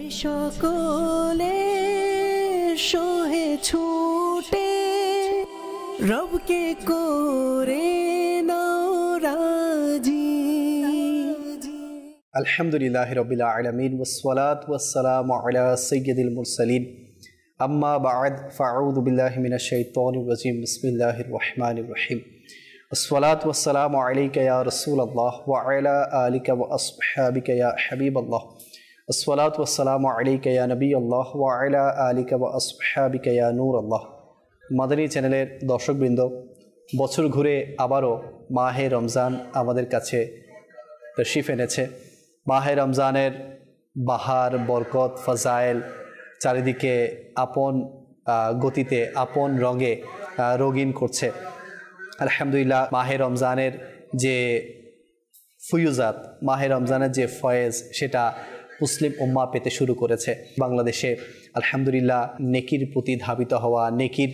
তাই সকলে সোহে ছুটে রবকে করে নাও রাজি। আলহামদুলিল্লাহি রাব্বিল আলামিন ওয়াসসালাতু ওয়াসসালামু আলা সাইয়্যিদিল মুরসালিন আম্মা বা'দ ফাআউযু বিল্লাহি মিনাশ শাইতানির রাজিম বিসমিল্লাহির রহমানির রহিম। আসসালাতু ওয়াসসালামু আলাইকা ইয়া রাসূলুল্লাহ ওয়া আলা আলিকা ওয়া আসহাবিকা ইয়া হাবিবাল্লাহ। আসসালাতু ওয়াসসালামু আলাইকা ইয়া নবিয়াল্লাহ ওয়া আলা আলিকা ওয়া আসহাবিকা ইয়া নূরাল্লাহ। মাদানী চ্যানেলের দর্শকবৃন্দ, বছর ঘুরে আবারও মাহে রমজান আমাদের কাছে তশরিফ এনেছে। মাহে রমজানের বাহার, বরকত, ফাজাইল চারিদিকে আপন গতিতে আপন রঙে রঙিন করছে। আলহামদুলিল্লাহ, মাহে রমজানের যে ফুয়ুজাত, মাহে রমজানের যে ফয়েজ, সেটা মুসলিম উম্মাহ পেতে শুরু করেছে। বাংলাদেশে আলহামদুলিল্লাহ নেকির প্রতি ধাবিত হওয়া, নেকির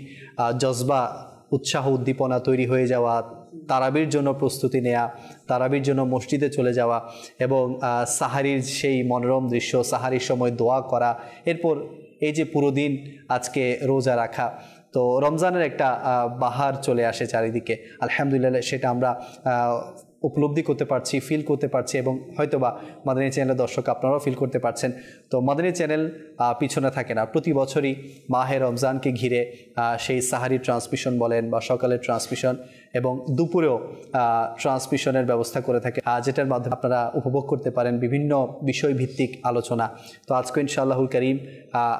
জজবা, উৎসাহ উদ্দীপনা তৈরি হয়ে যাওয়া, তারাবির জন্য প্রস্তুতি নেওয়া, তারাবির জন্য মসজিদে চলে যাওয়া এবং সাহারির সেই মনোরম দৃশ্য, সাহারির সময় দোয়া করা, এরপর এই যে পুরো দিন আজকে রোজা রাখা, তো রমজানের একটা বাহার চলে আসে চারিদিকে। আলহামদুলিল্লাহ সেটা আমরা উপলব্ধি করতে পারছি, ফিল করতে পারছি এবং হয়তোবা মাদানী চ্যানেলের দর্শক আপনারাও ফিল করতে পারছেন। তো মাদানী চ্যানেল পিছনে থাকে না, প্রতি বছরই মাহে রমজানকে ঘিরে সেই সাহারি ট্রান্সমিশন বলেন বা সকালের ট্রান্সমিশন এবং দুপুরেও ট্রান্সমিশনের ব্যবস্থা করে থাকে, যেটার মাধ্যমে আপনারা উপভোগ করতে পারেন বিভিন্ন বিষয়ভিত্তিক আলোচনা। তো আজকে ইনশাআল্লাহুল কারীম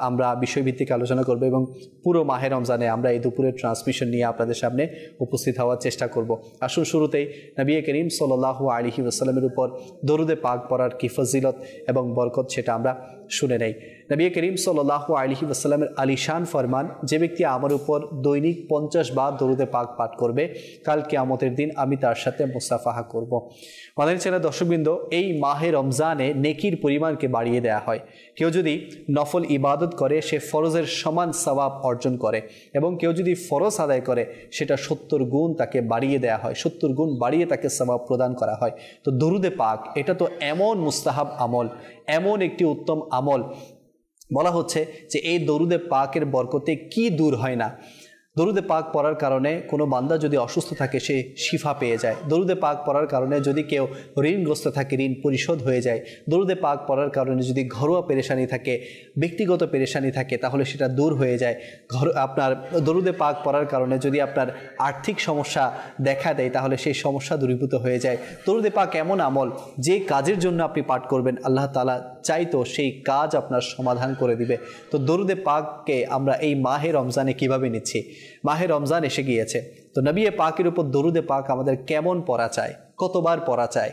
আমরা বিষয়ভিত্তিক আলোচনা করব এবং পুরো মাহে রমজানে আমরা এই দুপুরের ট্রান্সমিশন নিয়ে আপনাদের সামনে উপস্থিত হওয়ার চেষ্টা করব। আসুন শুরুতেই নবী করিম সাল্লাল্লাহু আলাইহি ওয়াসাল্লামের উপর দরুদে পাক পড়ার কি ফজিলত এবং বরকত সেটা আমরা শুনে নেই। নবী করিম সাল্লাল্লাহু আলাইহি ওয়াসাল্লামের আলিশান ফরমান, যে ব্যক্তি আমার উপর দৈনিক 50 বার দরুদে পাক পাঠ করবে, কাল কিয়ামতের দিন আমি তার সাথে মুসাফাহা করব। মাদানী চ্যানেলের দর্শকবৃন্দ, এই মাহে রমজানে নেকির পরিমাণকে বাড়িয়ে দেওয়া হয়। কেউ যদি নফল ইবাদত করে সে ফরজের সমান সওয়াব অর্জন করে এবং কেউ যদি ফরজ আদায় করে সেটা 70 গুণ তাকে বাড়িয়ে দেওয়া হয়, 70 গুণ বাড়িয়ে তাকে সওয়াব প্রদান করা হয়। তো দরুদে পাক এটা তো এমন মুস্তাহাব আমল, এমন একটি উত্তম আমল, বলা হচ্ছে যে এই দরুদে পাকের বরকতে কি দূর হয় না। দরুদে পাক পড়ার কারণে কোনো বান্দা যদি অসুস্থ থাকে সে শিফা পেয়ে যায়। দরুদে পাক পড়ার কারণে যদি কেউ ঋণগ্রস্ত থাকে ঋণ পরিশোধ হয়ে যায়। দরুদে পাক পড়ার কারণে যদি ঘরোয়া পেরেশানি থাকে, ব্যক্তিগত পেরেশানি থাকে, তাহলে সেটা দূর হয়ে যায়। আপনার দরুদে পাক পড়ার কারণে যদি আপনার আর্থিক সমস্যা দেখা দেয় তাহলে সেই সমস্যা দূরীভূত হয়ে যায়। দরুদে পাক এমন আমল, যে কাজের জন্য আপনি পাঠ করবেন আল্লাহ তাআলা চাইতো সেই কাজ আপনার সমাধান করে দিবে। তো দরুদে পাককে আমরা এই মাহে রমজানে কিভাবে নিচ্ছি? মাহে রমজান এসে গিয়েছে, তো নবী পাকের উপর দরুদে পাক আমাদের কেমন পড়া চাই, কতবার পড়া চাই?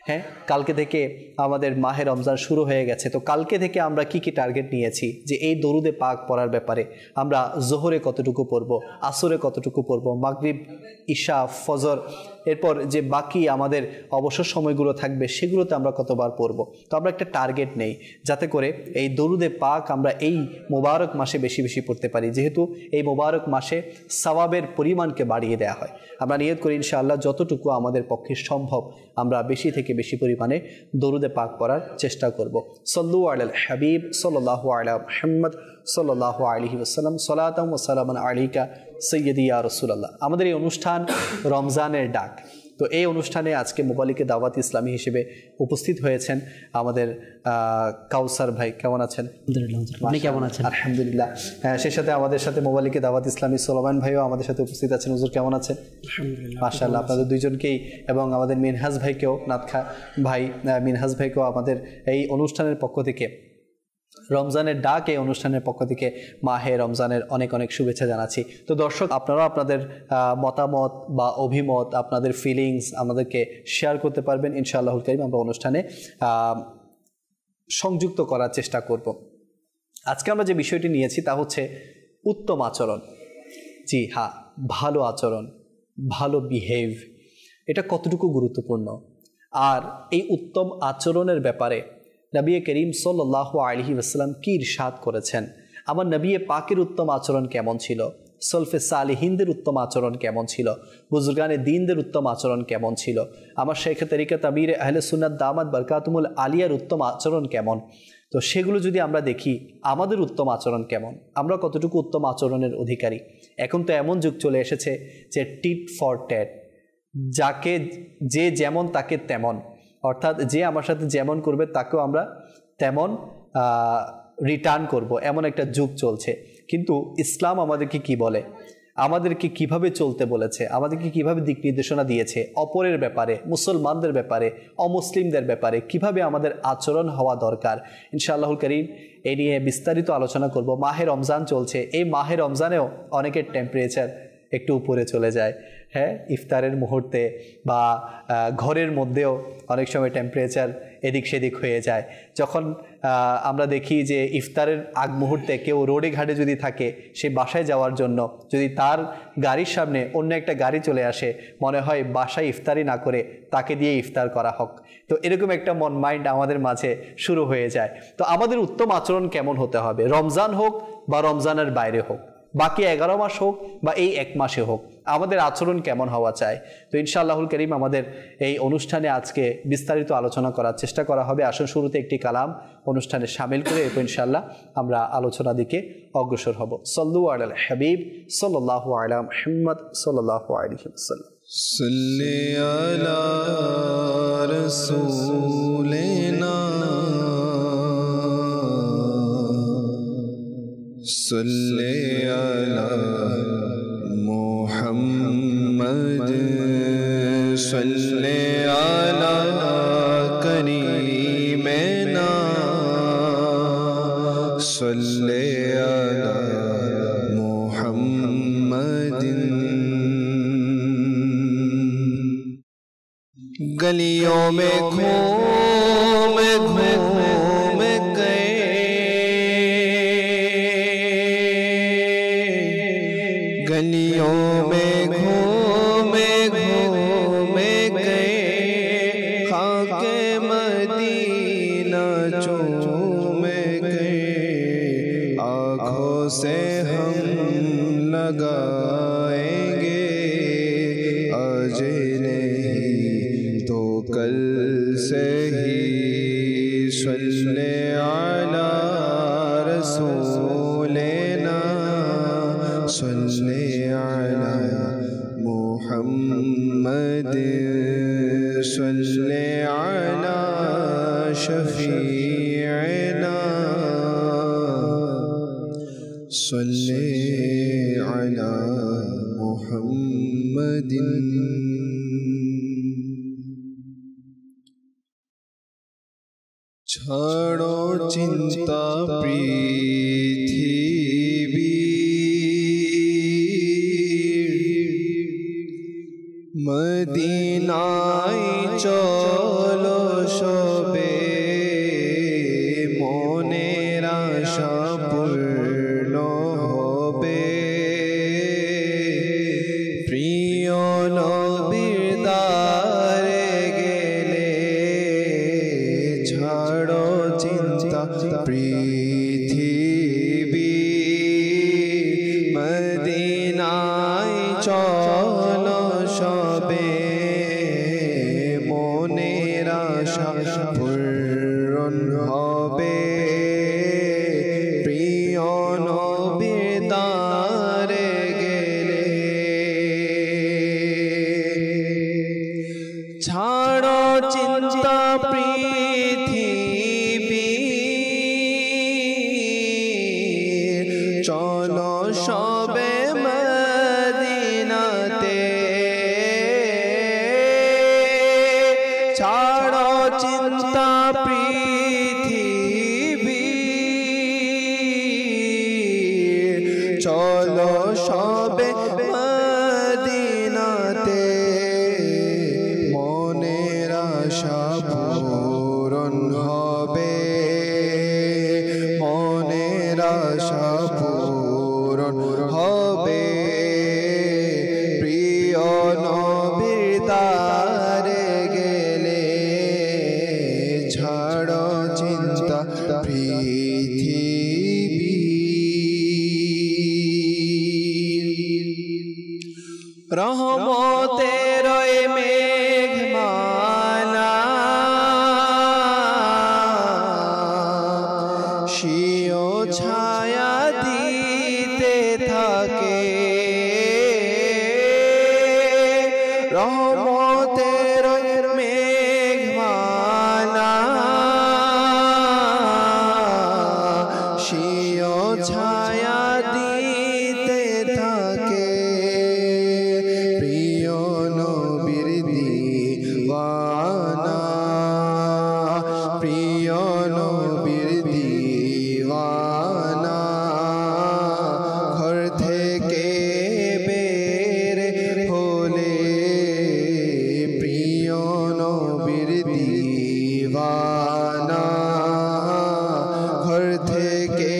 হ্যাঁ, কালকে থেকে আমাদের মাহে রমজান শুরু হয়ে গেছে। তো কালকে থেকে আমরা কি টার্গেট নিয়েছি যে এই দরুদে পাক পড়ার ব্যাপারে আমরা জোহরে কতটুকু পড়ব, আসরে কতটুকু পড়ব, মাগরিব, ইশা, ফজর, এরপর যে বাকি আমাদের অবসর সময়গুলো থাকবে সেগুলোতে আমরা কতবার পড়ব। তো আমরা একটা টার্গেট নেই যাতে করে এই দরুদে পাক আমরা এই মোবারক মাসে বেশি বেশি পড়তে পারি, যেহেতু এই মোবারক মাসে সওয়াবের পরিমাণকে বাড়িয়ে দেওয়া হয়। আমরা নিয়ত করি ইনশাআল্লাহ যতটুকু আমাদের পক্ষে সম্ভব আমরা বেশি থেকে বেশি পরিমাণে দরুদে পাক পড়ার চেষ্টা করব। সল্লু আলাল হাবিব সাল্লাল্লাহু আলা মুহাম্মদ সাল্লাল্লাহু আলাইহি ওয়াসাল্লাম, সালাতাম ওয়া সালামান আলাইকা সাইয়্যিদি ইয়া রাসূলুল্লাহ। আমাদের এই অনুষ্ঠান রমজানের ডাক। তো এই অনুষ্ঠানে আজকে মোবালিকে দাওয়াত ইসলামী হিসেবে উপস্থিত হয়েছেন আমাদের কাউসার ভাই। কেমন আছেন? আপনি কেমন আছেন? আলহামদুলিল্লাহ। সেই সাথে আমাদের সাথে মোবালিকে দাওয়াত ইসলামী সোলামান ভাইও আমাদের সাথে উপস্থিত আছেন। হুজুর কেমন আছেন? মাশাআল্লাহ, আপনাদের দুইজনকেই এবং আমাদের মিনহাজ ভাইকেও, নাতখা ভাই মিনহাজ ভাইকেও আমাদের এই অনুষ্ঠানের পক্ষ থেকে, রমজানের ডাক এই অনুষ্ঠানের পক্ষ থেকে মাহে রমজানের অনেক অনেক শুভেচ্ছা জানাচ্ছি। তো দর্শক, আপনারা আপনাদের মতামত বা অভিমত, আপনাদের ফিলিংস আমাদেরকে শেয়ার করতে পারবেন ইনশাআল্লাহুল কারীম। আমরা অনুষ্ঠানে সংযুক্ত করার চেষ্টা করব। আজকে আমরা যে বিষয়টি নিয়েছি তা হচ্ছে উত্তম আচরণ। জি হ্যাঁ, ভালো আচরণ, ভালো বিহেভ, এটা কতটুকু গুরুত্বপূর্ণ। আর এই উত্তম আচরণের ব্যাপারে নবী করিম সাল্লাল্লাহু আলাইহি ওয়াসাল্লাম কি ইরশাদ করেছেন, আমার নবী পাকের উত্তম আচরণ কেমন ছিল, সলফে সালেহিনদের উত্তম আচরণ কেমন ছিল, বুজুর্গানে দ্বীনদের উত্তম আচরণ কেমন ছিল, আমার শেখ তরিকত আমির আহলে সুন্নাত দামাত বরকাতুমুল আলিয়ার উত্তম আচরণ কেমন। তো সেগুলো যদি আমরা দেখি আমাদের উত্তম আচরণ কেমন, আমরা কতটুকু উত্তম আচরণের অধিকারী। এখন তো এমন যুগ চলে এসেছে যে টিট ফর ট্যাট, যাকে যে যেমন তাকে তেমন, অর্থাৎ যে আমার সাথে যেমন করবে তাকেও আমরা তেমন রিটার্ন করব, এমন একটা যুগ চলছে। কিন্তু ইসলাম আমাদেরকে কি বলে, আমাদেরকে কিভাবে চলতে বলেছে, আমাদেরকে কিভাবে দিক নির্দেশনা দিয়েছে, অপরের ব্যাপারে, মুসলমানদের ব্যাপারে, অমুসলিমদের ব্যাপারে কিভাবে আমাদের আচরণ হওয়া দরকার, ইনশাআল্লাহুল করিম এ নিয়ে বিস্তারিত আলোচনা করব। মাহে রমজান চলছে, এই মাহে রমজানেও অনেকের টেম্পারেচার একটু উপরে চলে যায়। হ্যাঁ, ইফতারের মুহূর্তে বা ঘরের মধ্যেও অনেক সময় টেম্পারেচার এদিক সেদিক হয়ে যায়। যখন আমরা দেখি যে ইফতারের আগ মুহূর্তে কেউ রোডে ঘাটে যদি থাকে, সে বাসায় যাওয়ার জন্য যদি তার গাড়ির সামনে অন্য একটা গাড়ি চলে আসে, মনে হয় বাসায় ইফতারি না করে তাকে দিয়ে ইফতার করা হোক। তো এরকম একটা মন মাইন্ড আমাদের মাঝে শুরু হয়ে যায়। তো আমাদের উত্তম আচরণ কেমন হতে হবে, রমজান হোক বা রমজানের বাইরে হোক, বাকি 11 মাস হোক বা এই 1 মাসে হোক, আমাদের আচরণ কেমন হওয়া চাই। তো ইনশাআল্লাহুল করিম আমাদের এই অনুষ্ঠানে আজকে বিস্তারিত আলোচনা করার চেষ্টা করা হবে। আসুন শুরুতে একটি কালাম অনুষ্ঠানে শামিল করে এরপর ইনশাআল্লাহ আমরা আলোচনা দিকে অগ্রসর হব। সাল্লু আলাল হাবিব সাল্লাল্লাহু আলা মুহাম্মদ সাল্লাল্লাহু আলাইহি ওয়াসাল্লাম। সাল্লি আলা রাসূলিনা সাল্লি আলা মুহাম্মদ সাল্লি আলা করিমিনা সাল্লি আলা মুহাম্মাদিন। गलियों में घूम घूम गए, गलियों में घूम घूम गए, खाके मदीना चूम गए, आँखों से हम लगाएंगे आज कल से ही। सल्ले अला रसूलिना सल्ले अला मुहम्मद सल्ले अला शफीअना सल्ले अला मुहम्मदिन। ছাড়ো চিন্তা পৃথিবী, মদিনায় চলো সবে, মনের আশা পূর্ণ হবে, প্রিয় নবীর দ্বারে গেলে ছাড়ো চিন্তা পৃথিবী, মদিনায় চলো সবে, মনের আশা পূরণ হবে, প্রিয় নবীর দ্বারে গেলে ছাড়ো চিন্তা পৃথিবী, চলো সবে মদিনাতে, ছাড়ো চিন্তা পৃথিবী, চলো সবে মদিনাতে, মনের আশা পূরণ হবে, মনের আশা পূরণ হবে, প্রিয় নবীর দ্বারে গেলে ছাড়ো চিন্তা পৃথিবী। রহমতের মেঘমালা সিও ছায়া দিতে থাকে রহমতের মেঘমালা সিও ছায়া দিতে থাকে প্রিয় নবীর দিওয়ানা প্রিয় নবীর দিওয়ানা ঘর থেকে বের হলে প্রিয় নবীর দিওয়ানা ঘর থেকে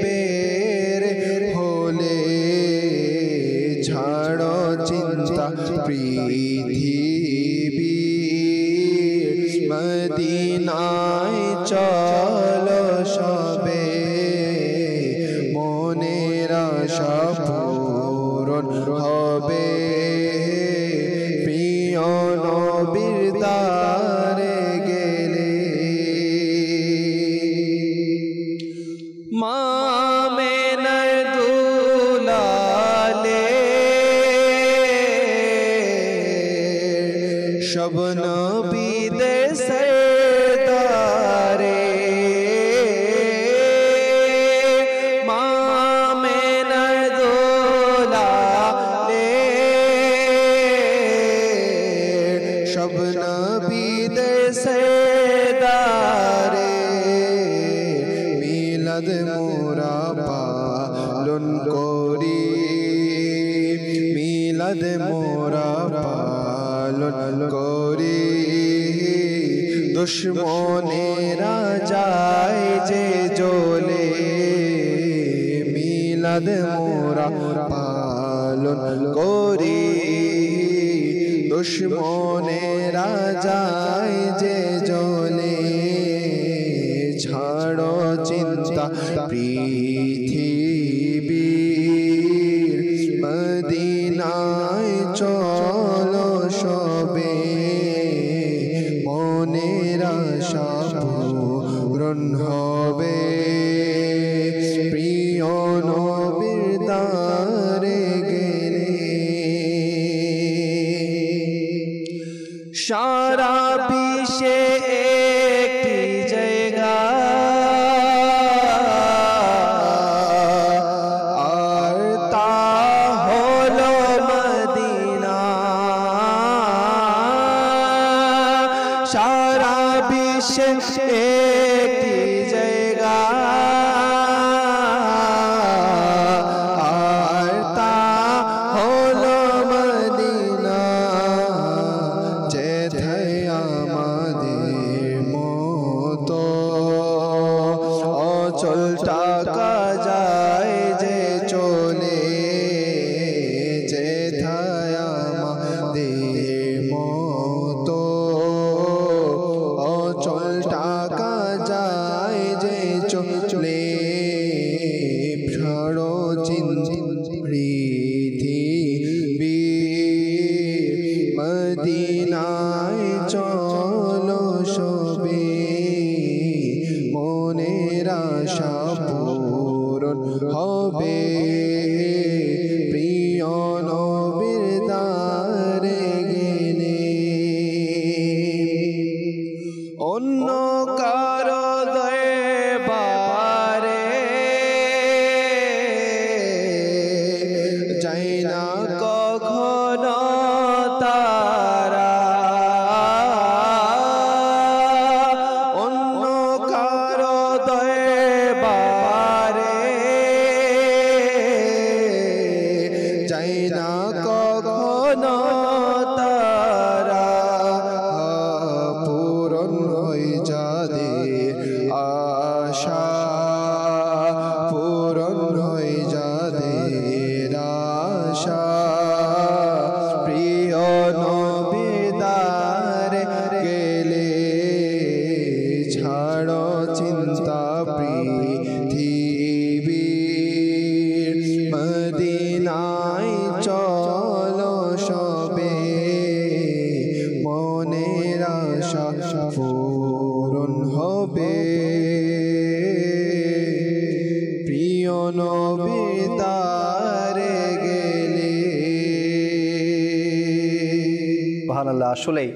বের হলে ছাড়ো চিন্তা পৃথিবী মদিনায় চলো সবে মনের আশা পূরণ হবে প্রিয় নবীর দ্বারে গেলে মা মেনার দুলালে সব নবীদের সরদারে মা মেনার দুলালে সব নবীদের সরদারে মিলাদ মোরা পালন করি মিলাদ মোরা পালন করি দুশ্মনেরা যায় যে জ্বলে মিলাদ মোরা পালন করি দুশ্মনেরা যায় যে জ্বলে ছাড়ো চিন্তা পৃথিবীর মদিনায় চলো সবে মনের আশা পূরণ হবে প্রিয় নবীর দ্বারে গেলে সারা বিশ্বে একটি জায়গা আর তা হলো মদিনা সারা বিশ্বে একটি জায়গা আর তা হলো মদিনা যেথায় আমাদের মতো অচল টাকা যায় যে চলে যেথায় আমাদের মতো অচল টাকা যায় যে চলে ছাড়ো চিন্তা পৃথিবীর মদিনায় চলো সবে মনের আশা পূরণ হবে প্রিয় নবীর দ্বারে গেলে অন্য কারো দরবারে যাই না কখনো তারা অন্য কারো দরবারে যাই না কখনো তারা পূরণ হয়ে যাদের আশা পূরণ হয়ে যাদের আশা প্রিয় নবীর দ্বারে গেলে ছাড়ো চিন্তা পৃথিবীর মদিনায় চলো সবে মনের আশা পূরণ হবে রাসূলুল্লাহ আসলেই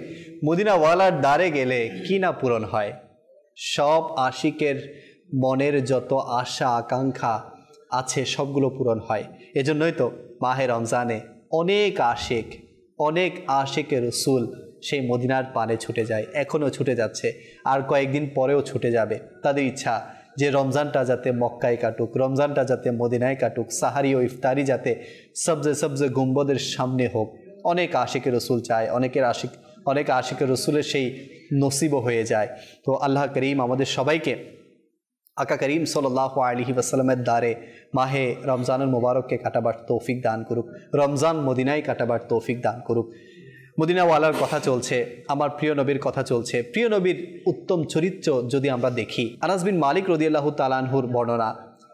মদিনাওয়ালার দ্বারে গেলে কি না পূরণ হয়। সব আশিকের মনের যত আশা আকাঙ্ক্ষা আছে সবগুলো পূরণ হয়। এজন্যই তো মাহে রমজানে অনেক আশিকের রসুল সেই মদিনার পানে ছুটে যায়, এখনও ছুটে যাচ্ছে, আর কয়েকদিন পরেও ছুটে যাবে। তাদের ইচ্ছা যে রমজানটা যাতে মক্কায় কাটুক, রমজানটা যাতে মদিনায় কাটুক, সাহারি ও ইফতারি যাতে সবজে গুম্বদের সামনে হোক। অনেক আশিকের রসুল চায়, অনেক আশিকের রসুলের সেই নসিবও হয়ে যায়। তো আল্লাহ করিম আমাদের সবাইকে আকা করিম সাল্লাল্লাহু আলাইহি ওয়াসাল্লামের দ্বারে মাহে রমজানুল মুবারককে কাটাবার তৌফিক দান করুক, রমজান মদিনায় কাটাবার তৌফিক দান করুক। মদিনাওয়ালার কথা চলছে, আমার প্রিয় নবীর কথা চলছে। প্রিয় নবীর উত্তম চরিত্র যদি আমরা দেখি, আনাস বিন মালিক রাদিয়াল্লাহু তাআলা আনহুর বর্ণনা,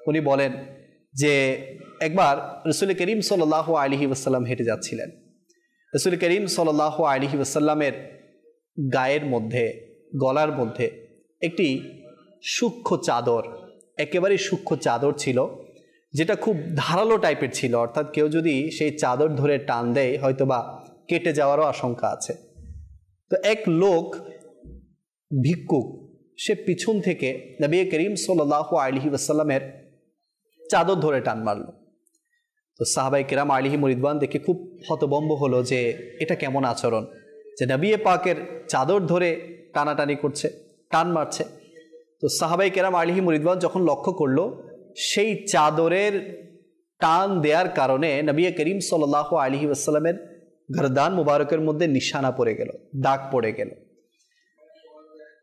উনি বলেন যে একবার রাসূল করিম সাল্লাল্লাহু আলাইহি ওয়াসাল্লাম হেঁটে যাচ্ছিলেন। রাসূল করিম সাল্লাল্লাহু আলাইহি ওয়াসাল্লামের গায়ের মধ্যে, গলার মধ্যে একটি সূক্ষ্ম চাদর, একেবারে সূক্ষ্ম চাদর ছিল, যেটা খুব ধারালো টাইপের ছিল, অর্থাৎ কেউ যদি সেই চাদর ধরে টান দেয় হয়তোবা কেটে যাওয়ারও আশঙ্কা আছে। তো এক লোক ভিক্ষুক, সে পিছন থেকে নবী করিম সাল্লাল্লাহু আলাইহি ওয়াসাল্লামের চাদর ধরে টান মারল। তো সাহাবায়ে কেরাম আলাইহিম রিদওয়ান দেখে খুব হতভম্ব হলো যে এটা কেমন আচরণ, যে নবী পাকের চাদর ধরে টানাটানি করছে, টান মারছে। তো সাহাবায়ে কেরাম আলাইহিম রিদওয়ান যখন লক্ষ্য করলো সেই চাদরের টান দেওয়ার কারণে নবী করিম সাল্লাল্লাহু আলাইহি ওয়াসাল্লামের গরদান মুবারকের মধ্যে নিশানা পড়ে গেল, দাগ পড়ে গেল।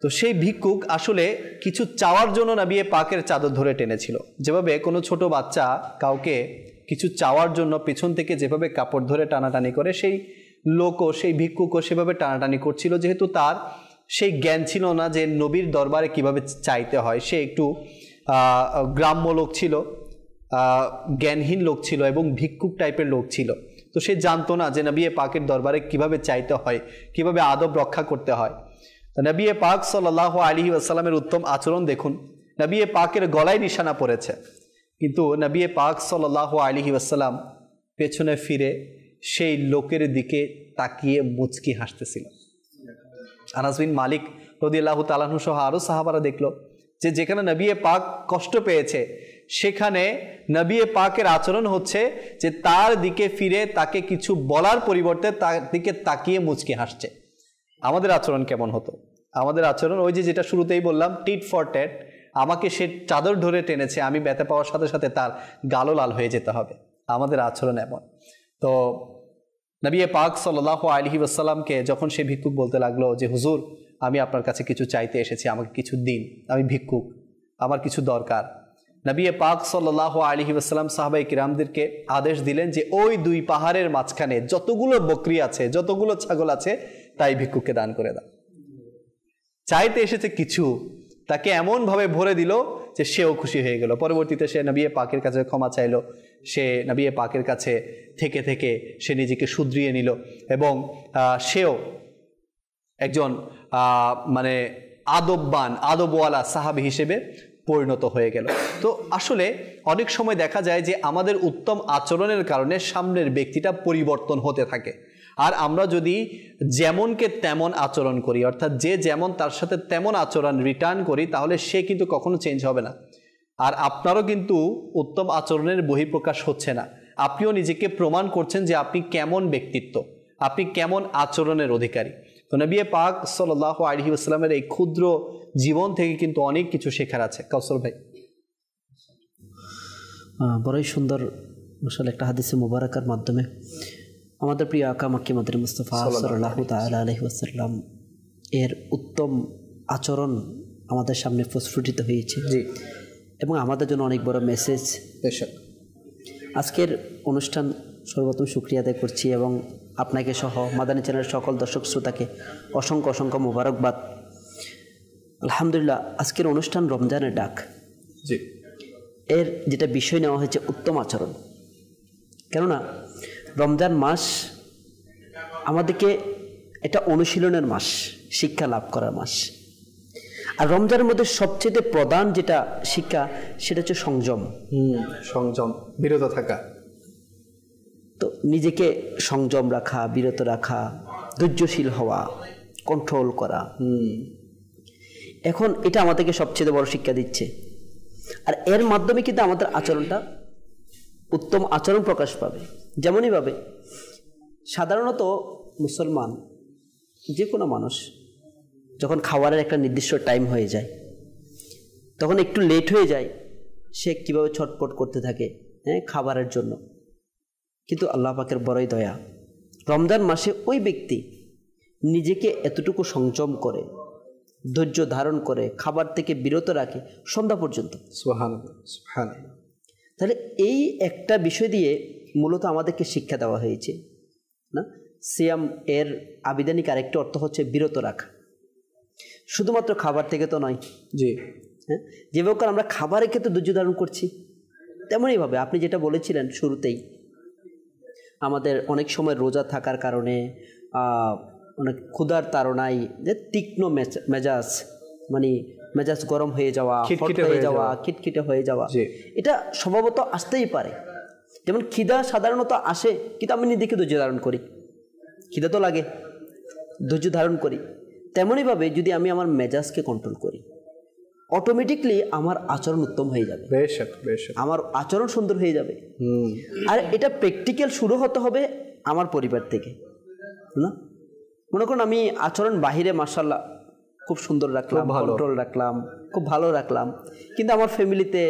তো সেই ভিক্ষুক আসলে কিছু চাওয়ার জন্য নবী পাকের চাদর ধরে টেনেছিল। যেভাবে কোনো ছোট বাচ্চা কাউকে কিছু চাওয়ার জন্য পিছন থেকে যেভাবে কাপড় ধরে টানাটানি করে, সেই লোকও, সেই ভিক্ষুকও সেভাবে টানাটানি করছিল। যেহেতু তার সেই জ্ঞান ছিল না যে নবীর দরবারে কিভাবে চাইতে হয়, সে একটু গ্রাম্য লোক ছিল, জ্ঞানহীন লোক ছিল এবং ভিক্ষুক টাইপের লোক ছিল। তো সে জানতো না যে নবী পাকের দরবারে কিভাবে চাইতে হয়, কিভাবে আদব রক্ষা করতে হয়। তো নবী পাক সাল্লাল্লাহু আলাইহি ওয়াসাল্লামের উত্তম আচরণ দেখুন, নবী পাকের গলায় নিশানা পড়েছে, কিন্তু নবী পাক সাল্লাল্লাহু আলাইহি ওয়াসাল্লাম পেছনে ফিরে সেই লোকের দিকে তাকিয়ে মুচকি হাসতেছিল। আনাস বিন মালিক রাদিয়াল্লাহু তাআলা আনহু সহ আরো সাহাবারা দেখলো যে যেখানে নবী পাক কষ্ট পেয়েছে সেখানে নবী পাকের আচরণ হচ্ছে যে তার দিকে ফিরে তাকে কিছু বলার পরিবর্তে তার দিকে তাকিয়ে মুচকি হাসছে। আমাদের আচরণ কেমন হতো? আমাদের আচরণ ওই যে যেটা শুরুতেই বললাম, টিট ফর ট্যাট। আমাকে সে চাদর ধরে টেনেছে, আমি ব্যথা পাওয়ার সাথে সাথে তার গালও লাল হয়ে যেতে হবে। আমাদের আচরণ এমন। তো নবী পাক সাল্লাল্লাহু আলাইহি ওয়াসাল্লামকে যখন সে ভিক্ষুক বলতে লাগলো যে হুজুর, আমি আপনার কাছে কিছু চাইতে এসেছি, আমাকে কিছু দিন, আমি ভিক্ষুক, আমার কিছু দরকার। নবী পাক সাল্লাল্লাহু আলাইহি ওয়াসাল্লাম সাহাবায়ে কিরামদেরকে আদেশ দিলেন যে ওই দুই পাহাড়ের মাঝখানে যতগুলো বকরি আছে, যতগুলো ছাগল আছে, তাই ভিক্ষুককে দান করে দাও। চাইতে এসেছে কিছু, তাকে এমনভাবে ভরে দিল যে সেও খুশি হয়ে গেল। পরবর্তীতে সে নবী পাকের কাছে ক্ষমা চাইল, সে নবী পাকের কাছে থেকে থেকে সে নিজেকে শুধরিয়ে নিল এবং সেও একজন মানে আদবওয়ালা সাহাবী হিসেবে পরিণত হয়ে গেল। তো আসলে অনেক সময় দেখা যায় যে আমাদের উত্তম আচরণের কারণে সামনের ব্যক্তিটা পরিবর্তন হতে থাকে। আর আমরা যদি যেমনকে তেমন আচরণ করি, অর্থাৎ যে যেমন তার সাথে তেমন আচরণ রিটার্ন করি, তাহলে সে কিন্তু কখনো চেঞ্জ হবে না। আর আপনারও কিন্তু উত্তম আচরণের বহিঃপ্রকাশ হচ্ছে না। আপনিও নিজেকে প্রমাণ করছেন যে আপনি কেমন ব্যক্তিত্ব, আপনি কেমন আচরণের অধিকারী। তো নবী পাক সাল্লাল্লাহু আলাইহি ওয়াসাল্লামের এই ক্ষুদ্র জীবন থেকে কিন্তু অনেক কিছু শেখার আছে। কাউসার ভাই, বড়ই সুন্দর আসলে একটা হাদিসে মুবারাকার মাধ্যমে আমাদের প্রিয় আকা মাক্কি মাদনী মুস্তাফা সাল্লাল্লাহু তাআলা আলাইহি ওয়াসাল্লাম এর উত্তম আচরণ আমাদের সামনে প্রস্ফুটিত হয়েছে এবং আমাদের জন্য অনেক বড় মেসেজ। আজকের অনুষ্ঠান সর্বপ্রথম শুকরিয়া আদায় করছি এবং আপনাকে সহ মাদানী চ্যানেলের সকল দর্শক শ্রোতাকে অসংখ্য অসংখ্য মোবারকবাদ। আলহামদুলিল্লাহ, আজকের অনুষ্ঠান রমজানের ডাক, এর যেটা বিষয় নেওয়া হয়েছে উত্তম আচরণ। কেননা রমজান মাস আমাদেরকে এটা অনুশীলনের মাস, শিক্ষা লাভ করার মাস। আর রমজানের মধ্যে সবচেয়ে প্রধান যেটা শিক্ষা সেটা হচ্ছে সংযম। সংযম, বিরত থাকা। তো নিজেকে সংযম রাখা, বিরত রাখা, ধৈর্যশীল হওয়া, কন্ট্রোল করা। এখন এটা আমাদেরকে সবচেয়ে বড় শিক্ষা দিচ্ছে। আর এর মাধ্যমে কিন্তু আমাদের আচরণটা উত্তম আচরণ প্রকাশ পাবে। যেমনইভাবে সাধারণত মুসলমান যে কোনো মানুষ যখন খাবারের একটা নির্দিষ্ট টাইম হয়ে যায়, তখন একটু লেট হয়ে যায়, সে কীভাবে ছটপট করতে থাকে খাবারের জন্য। কিন্তু আল্লাহ পাকের বড়ই দয়া, রমজান মাসে ওই ব্যক্তি নিজেকে এতটুকু সংযম করে, ধৈর্য ধারণ করে, খাবার থেকে বিরত রাখে সন্ধ্যা পর্যন্ত। সুবহানাল্লাহ, সুবহানাল্লাহ। তাহলে এই একটা বিষয় দিয়ে মূলত আমাদেরকে শিক্ষা দেওয়া হয়েছে না। সিয়াম এর আবিধানিক আরেকটি অর্থ হচ্ছে বিরত রাখা, শুধুমাত্র খাবার থেকে তো নয়। জি, হ্যাঁ, যেভাবে আমরা খাবারের ক্ষেত্রে ধৈর্য ধারণ করছি, তেমনইভাবে আপনি যেটা বলেছিলেন শুরুতেই, আমাদের অনেক সময় রোজা থাকার কারণে অনেক ক্ষুধার তাড়নায় যে তীক্ষ্ণ মেজাজ, মানে মেজাজ গরম হয়ে যাওয়া, খিটখিটে হয়ে যাওয়া, এটা স্বভাবত আসতেই পারে। যেমন খিদা সাধারণত আসে, কিন্তু আমি নিজেকে ধৈর্য ধারণ করি, খিদা তো লাগে, ধৈর্য ধারণ করি। তেমনইভাবে যদি আমি আমার মেজাজকে কন্ট্রোল করি, অটোমেটিকলি আমার আচরণ উত্তম হয়ে যাবে, আমার আচরণ সুন্দর হয়ে যাবে। আর এটা প্র্যাকটিক্যাল শুরু হতে হবে আমার পরিবার থেকে না। মনে করুন আমি আচরণ বাহিরে মাশাআল্লাহ খুব সুন্দর রাখলাম, কন্ট্রোল রাখলাম, খুব ভালো রাখলাম, কিন্তু আমার ফ্যামিলিতে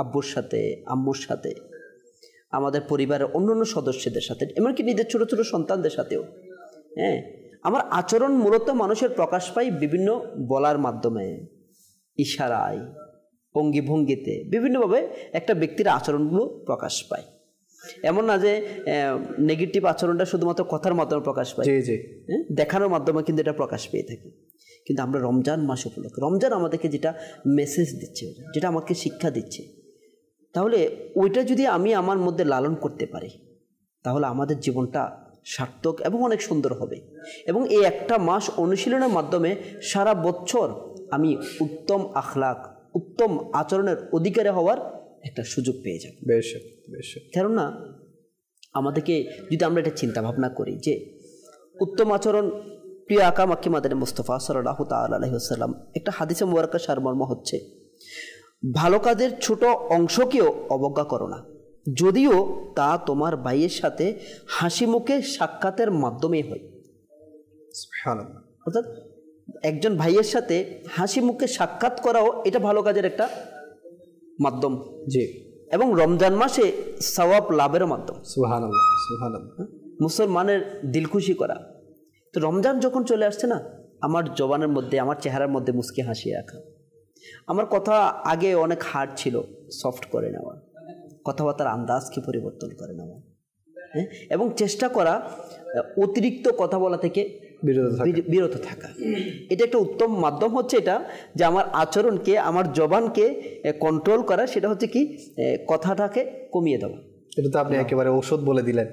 আব্বুর সাথে, আম্মুর সাথে, আমাদের পরিবারের অন্যান্য সদস্যদের সাথে, এমনকি নিজের ছোট ছোট সন্তানদের সাথেও, হ্যাঁ, আমার আচরণ মূলত মানুষের প্রকাশ পায় বিভিন্ন বলার মাধ্যমে, ইশারায়, অঙ্গি ভঙ্গিতে, বিভিন্নভাবে একটা ব্যক্তির আচরণগুলো প্রকাশ পায়। এমন না যে নেগেটিভ আচরণটা শুধুমাত্র কথার মাধ্যমে প্রকাশ পায়, দেখানোর মাধ্যমে কিন্তু এটা প্রকাশ পেয়ে থাকে। কিন্তু আমরা রমজান মাস উপলক্ষে, রমজান আমাদেরকে যেটা মেসেজ দিচ্ছে, যেটা আমাকে শিক্ষা দিচ্ছে, তাহলে ওইটা যদি আমি আমার মধ্যে লালন করতে পারি, তাহলে আমাদের জীবনটা সার্থক এবং অনেক সুন্দর হবে। এবং এই একটা মাস অনুশীলনের মাধ্যমে সারা বছর আমি উত্তম আখলাক, উত্তম আচরণের অধিকারী হওয়ার একটা সুযোগ পেয়ে যাব। কেননা আমাদেরকে যদি আমরা এটা চিন্তা ভাবনা করি যে উত্তম আচরণ, প্রিয় আকা মাক্কি মাদানী মুস্তাফা সাল্লাল্লাহু তাআলা আলাইহি ওয়াসাল্লাম একটা হাদিসে মুবারাকা সারমর্ম হচ্ছে, ভালো কাজের ছোট অংশকেও অবজ্ঞা করো না, যদিও তা তোমার ভাইয়ের সাথে হাসি মুখে সাক্ষাতের মাধ্যমে হয়। সুবহানাল্লাহ। অর্থাৎ একজন ভাইয়ের সাথে হাসি মুখে সাক্ষাৎ করাও এটা ভালো কাজের একটা মাধ্যম। জি। এবং রমজান মাসে সওয়াব লাভের মাধ্যম। সুবহানাল্লাহ, সুবহানাল্লাহ। মুসলমানের দিল খুশি করা। তো রমজান যখন চলে আসছে না, আমার জবানের মধ্যে, আমার চেহারার মধ্যে মুস্কি হাসি রাখা, আমার কথা আগে অনেক হার্ড ছিল, সফট করে নেওয়া, কথাবার্তার আন্দাজকে পরিবর্তন করে নেওয়া, হ্যাঁ, এবং চেষ্টা করা অতিরিক্ত কথা বলা থেকে বিরত থাকা। এটা একটা উত্তম মাধ্যম হচ্ছে এটা, যে আমার আচরণকে, আমার জবানকে কন্ট্রোল করা, সেটা হচ্ছে কি কথাটাকে কমিয়ে দেওয়া। এটা তো আপনি একেবারে ঔষধ বলে দিলেন।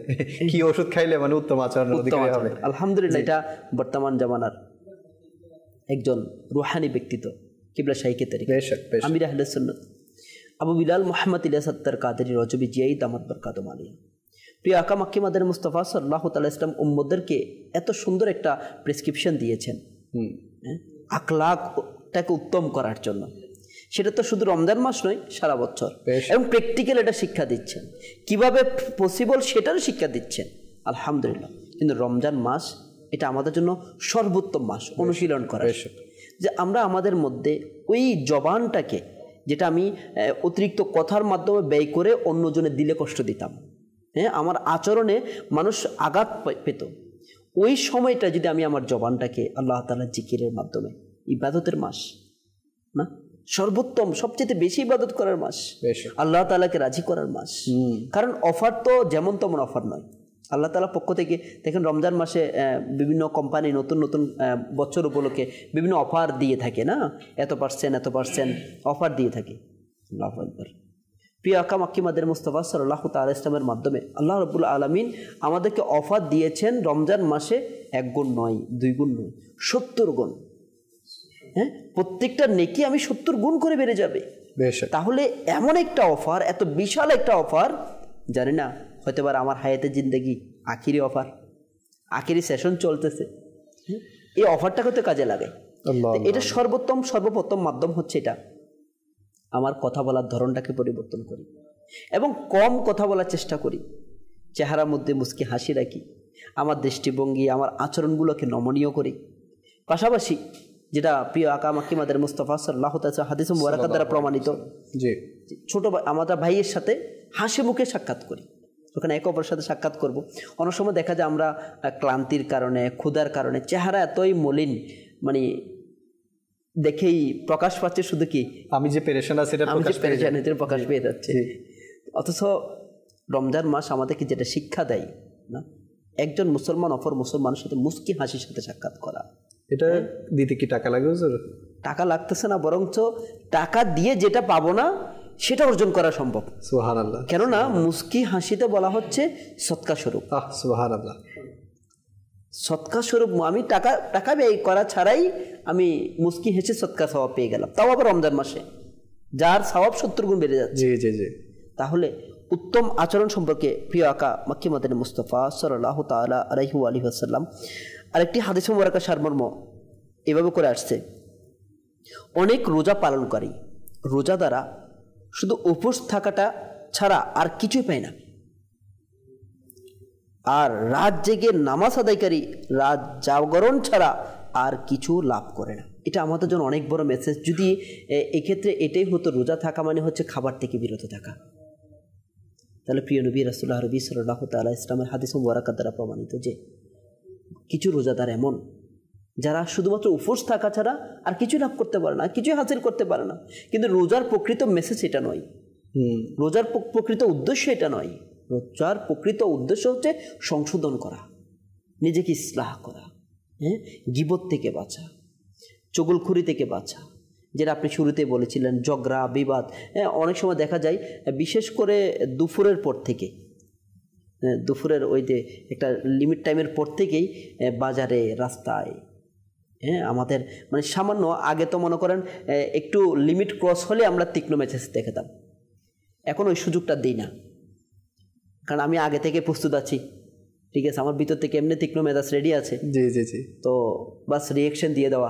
কি ওষুধ খাইলে মানে উত্তম আচরণের অধিকারী হবে? আলহামদুলিল্লাহ, এটা বর্তমান জামানার একজন রুহানি ব্যক্তিত্ব, কিবলা শাইখে তরিকা আমির আহলে সুন্নাত আবু বিলাল মুহাম্মদ ইলিয়াস আত্তার কাদেরী রজবী জিয়াই দামাত বরকাতুহু আলাইহি, প্রিয় আকা মাক্কি মাদানী মুস্তাফা সাল্লাল্লাহু তাআলা ইসলাম উম্মতদেরকে এত সুন্দর একটা প্রেসক্রিপশন দিয়েছেন আখলাকটাকে উত্তম করার জন্য। সেটা তো শুধু রমজান মাস নয়, সারা বছর, এবং প্র্যাকটিক্যাল এটা শিক্ষা দিচ্ছেন, কিভাবে পসিবল সেটারও শিক্ষা দিচ্ছেন। আলহামদুলিল্লাহ। কিন্তু রমজান মাস এটা আমাদের জন্য সর্বোত্তম মাস অনুশীলন করার, যে আমরা আমাদের মধ্যে ওই জবানটাকে, যেটা আমি অতিরিক্ত কথার মাধ্যমে ব্যয় করে অন্যজনের দিলে কষ্ট দিতাম, হ্যাঁ, আমার আচরণে মানুষ আঘাত পেত, ওই সময়টা যদি আমি আমার জবানটাকে আল্লাহ তাআলার জিকিরের মাধ্যমে, ইবাদতের মাস না, সর্বোত্তম সবচেয়ে বেশি ইবাদত করার মাস, আল্লাহ তাআলাকে রাজি করার মাস। কারণ অফার তো যেমন তেমন অফার নয়, আল্লাহ তাআলার পক্ষ থেকে দেখেন রমজান মাসে বিভিন্ন কোম্পানি নতুন নতুন বছর উপলক্ষে বিভিন্ন অফার দিয়ে থাকে না, এত পার্সেন্ট অফার দিয়ে থাকে। আল্লাহু আকবার। প্রিয় আকা মাক্কি মাদানী মুস্তাফা সাল্লাল্লাহু তাআলা ইসলামের মাধ্যমে আল্লাহ রাব্বুল আলামিন আমাদেরকে অফার দিয়েছেন রমজান মাসে 1 গুণ নয়, 2 গুণ নয়, 70 গুণ। হ্যাঁ, প্রত্যেকটা নেকি আমি 70 গুণ করে বেড়ে যাবে। তাহলে এমন একটা অফার, এত বিশাল একটা অফার, জানি না হয়তো আমার হায়াতের জিন্দেগি আখিরি অফার, আখেরি সেশন চলতেছে, এই অফারটাকে তো কাজে লাগাই। এটা সর্বপ্রথম মাধ্যম হচ্ছে এটা, আমার কথা বলার ধরনটাকে পরিবর্তন করি এবং কম কথা বলার চেষ্টা করি, চেহারার মধ্যে মুস্কি হাসি রাখি, আমার দৃষ্টিভঙ্গি আমার আচরণগুলোকে নমনীয় করি। পাশাপাশি যেটা প্রিয় আকা মাক্কি মাদের মুস্তাফা সাল্লাল্লাহু তাআলা হাদিস মুবারাকাত দ্বারা প্রমাণিত, যে ছোট আমাদের ভাইয়ের সাথে হাসি মুখে সাক্ষাৎ করি। ওখানে একে অপরের সাথে সাক্ষাৎ করব। অনেক সময় দেখা যায় আমরা ক্লান্তির কারণে, ক্ষুধার কারণে চেহারা এতই মলিন, মানে দেখেই প্রকাশ পাচ্ছে শুধু কি আমি যে পেরেশান আছি এটা প্রকাশ পেয়ে যাচ্ছে। অথচ রমজান মাস আমাদেরকে যেটা শিক্ষা দেয় না, একজন মুসলমান অপর মুসলমানের সাথে মুস্কি হাসির সাথে সাক্ষাৎ করা। এটা দিতে কি টাকা লাগে? টাকা লাগতেছে না, বরঞ্চ টাকা দিয়ে যেটা পাবো না সেটা অর্জন করা সম্ভব। সুবহানাল্লাহ। কেননা মুস্কি হাসিতে বলা হচ্ছে সৎকা স্বরূপ। সুবহানাল্লাহ। সৎকা স্বরূপ, আমি টাকা ব্যয় করা ছাড়াই আমি মুস্কি হেসে সৎকা সওয়াব পেয়ে গেলাম, তাও আবার রমজান মাসে, যার সওয়াব 70 গুণ বেড়ে যাচ্ছে। তাহলে উত্তম আচরণ সম্পর্কে প্রিয় আকা মাক্কি মাদানী মুস্তাফা সাল্লাল্লাহু তাআলা আলাইহি ওয়া আলিহি ওয়াসাল্লাম আরেকটি হাদিস মুবারাকা সারমর্ম এভাবে করে আসছে, অনেক রোজা পালনকারী রোজা দ্বারা শুধু উপোস থাকাটা ছাড়া আর কিছুই পায় না, আর রাত জেগে নামাজ আদায়কারী রাত জাগরণ ছাড়া আর কিছু লাভ করে না। এটা আমাদের জন্য অনেক বড় মেসেজ। যদি এক্ষেত্রে এটাই হতো, রোজা থাকা মানে হচ্ছে খাবার থেকে বিরত থাকা, তাহলে প্রিয় নবী রাসূলুল্লাহ সাল্লাল্লাহু তাআলা ইসলামের হাদিস মুবারাকাত দ্বারা প্রমাণিত যে কিছু রোজাদার এমন যারা শুধুমাত্র উপোস থাকা ছাড়া আর কিছু লাভ করতে পারে না, কিছুই হাসিল করতে পারে না। কিন্তু রোজার প্রকৃত মেসেজ এটা নয়, রোজার প্রকৃত উদ্দেশ্য এটা নয়। রোজার প্রকৃত উদ্দেশ্য হচ্ছে সংশোধন করা, নিজেকে ইসলাহ করা, গীবত থেকে বাঁচা, চগলখুরি থেকে বাঁচা, যেটা আপনি শুরুতে বলেছিলেন, ঝগড়া বিবাদ। অনেক সময় দেখা যায় বিশেষ করে দুপুরের পর থেকে, দুপুরের ওই যে একটা লিমিট টাইমের পর থেকেই বাজারে রাস্তায় আমাদের মানে সামান্য, আগে তো মনে করেন একটু লিমিট ক্রস হলে আমরা তীক্ষ্ণ মেসেজ দেখতাম, এখন ওই সুযোগটা দিই না, কারণ আমি আগে থেকে প্রস্তুত আছি, ঠিক আছে, আমার ভিতর থেকে এমনি তীক্ষ্ণ মেজাজ রেডি আছে, তো বাস রিয়েকশন দিয়ে দেওয়া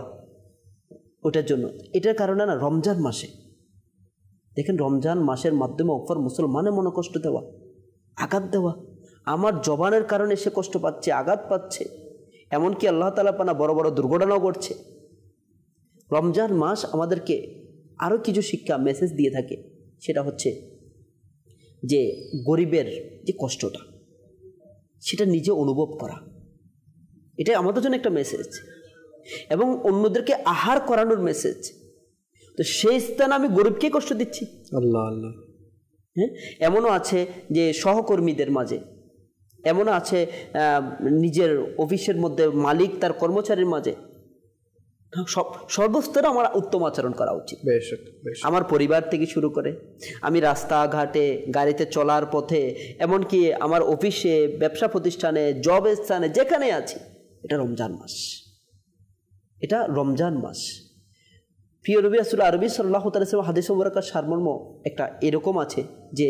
ওটার জন্য। এটার কারণে না রমজান মাসে দেখেন, রমজান মাসের মাধ্যমে অপর মুসলমানের মনে কষ্ট দেওয়া, আঘাত দেওয়া, আমার জবানের কারণে সে কষ্ট পাচ্ছে, আঘাত পাচ্ছে, এমনকি আল্লাহ তাআলা পানা বড় বড় দুর্ঘটনাও ঘটছে। রমজান মাস আমাদেরকে আরও কিছু শিক্ষা মেসেজ দিয়ে থাকে, সেটা হচ্ছে যে গরিবের যে কষ্টটা সেটা নিজে অনুভব করা, এটা আমাদের জন্য একটা মেসেজ, এবং অন্যদেরকে আহার করানোর মেসেজ। তো সেই স্থানে আমি গরিবকে কষ্ট দিচ্ছি। আল্লাহ আল্লাহ। এমনও আছে যে সহকর্মীদের মাঝে, এমনও আছে নিজের অফিসের মধ্যে মালিক তার কর্মচারীর মাঝে, সর্বস্তরে আমার উত্তম আচরণ করা উচিত। আমার পরিবার থেকে শুরু করে আমি রাস্তাঘাটে গাড়িতে চলার পথে, এমনকি আমার অফিসে, ব্যবসা প্রতিষ্ঠানে, জব স্থানে, যেখানে আছি, এটা রমজান মাস, এটা রমজান মাস। প্রিয় নবী রাসূল আরবি সাল্লাল্লাহু তাআলা হাদিস মুবারাকাত সারমর্ম একটা এরকম আছে যে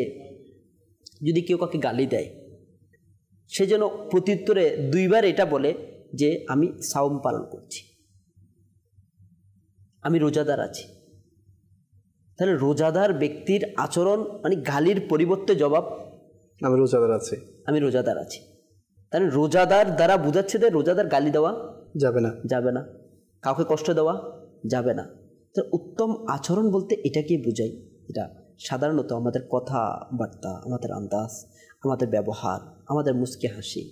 যদি কেউ কাউকে গালি দেয়, সে যেন প্রত্যুত্তরে 2 বার এটা বলে যে আমি সাওম পালন করছি, আমি রোজাদার আছি। তাহলে রোজাদার ব্যক্তির আচরণ মানে গালির পরিবর্তে জবাব, আমি রোজাদার আছি, আমি রোজাদার আছি। তাহলে রোজাদার দ্বারা বোঝাচ্ছে যে রোজাদার গালি দেওয়া যাবে না, কাউকে কষ্ট দেওয়া যাবে না। তো উত্তম আচরণ বলতে এটাকেই বোঝাই। এটা সাধারণত আমাদের কথাবার্তা, আমাদের আন্দাজ, আমাদের ব্যবহার, আমাদের মুস্কি হাসি,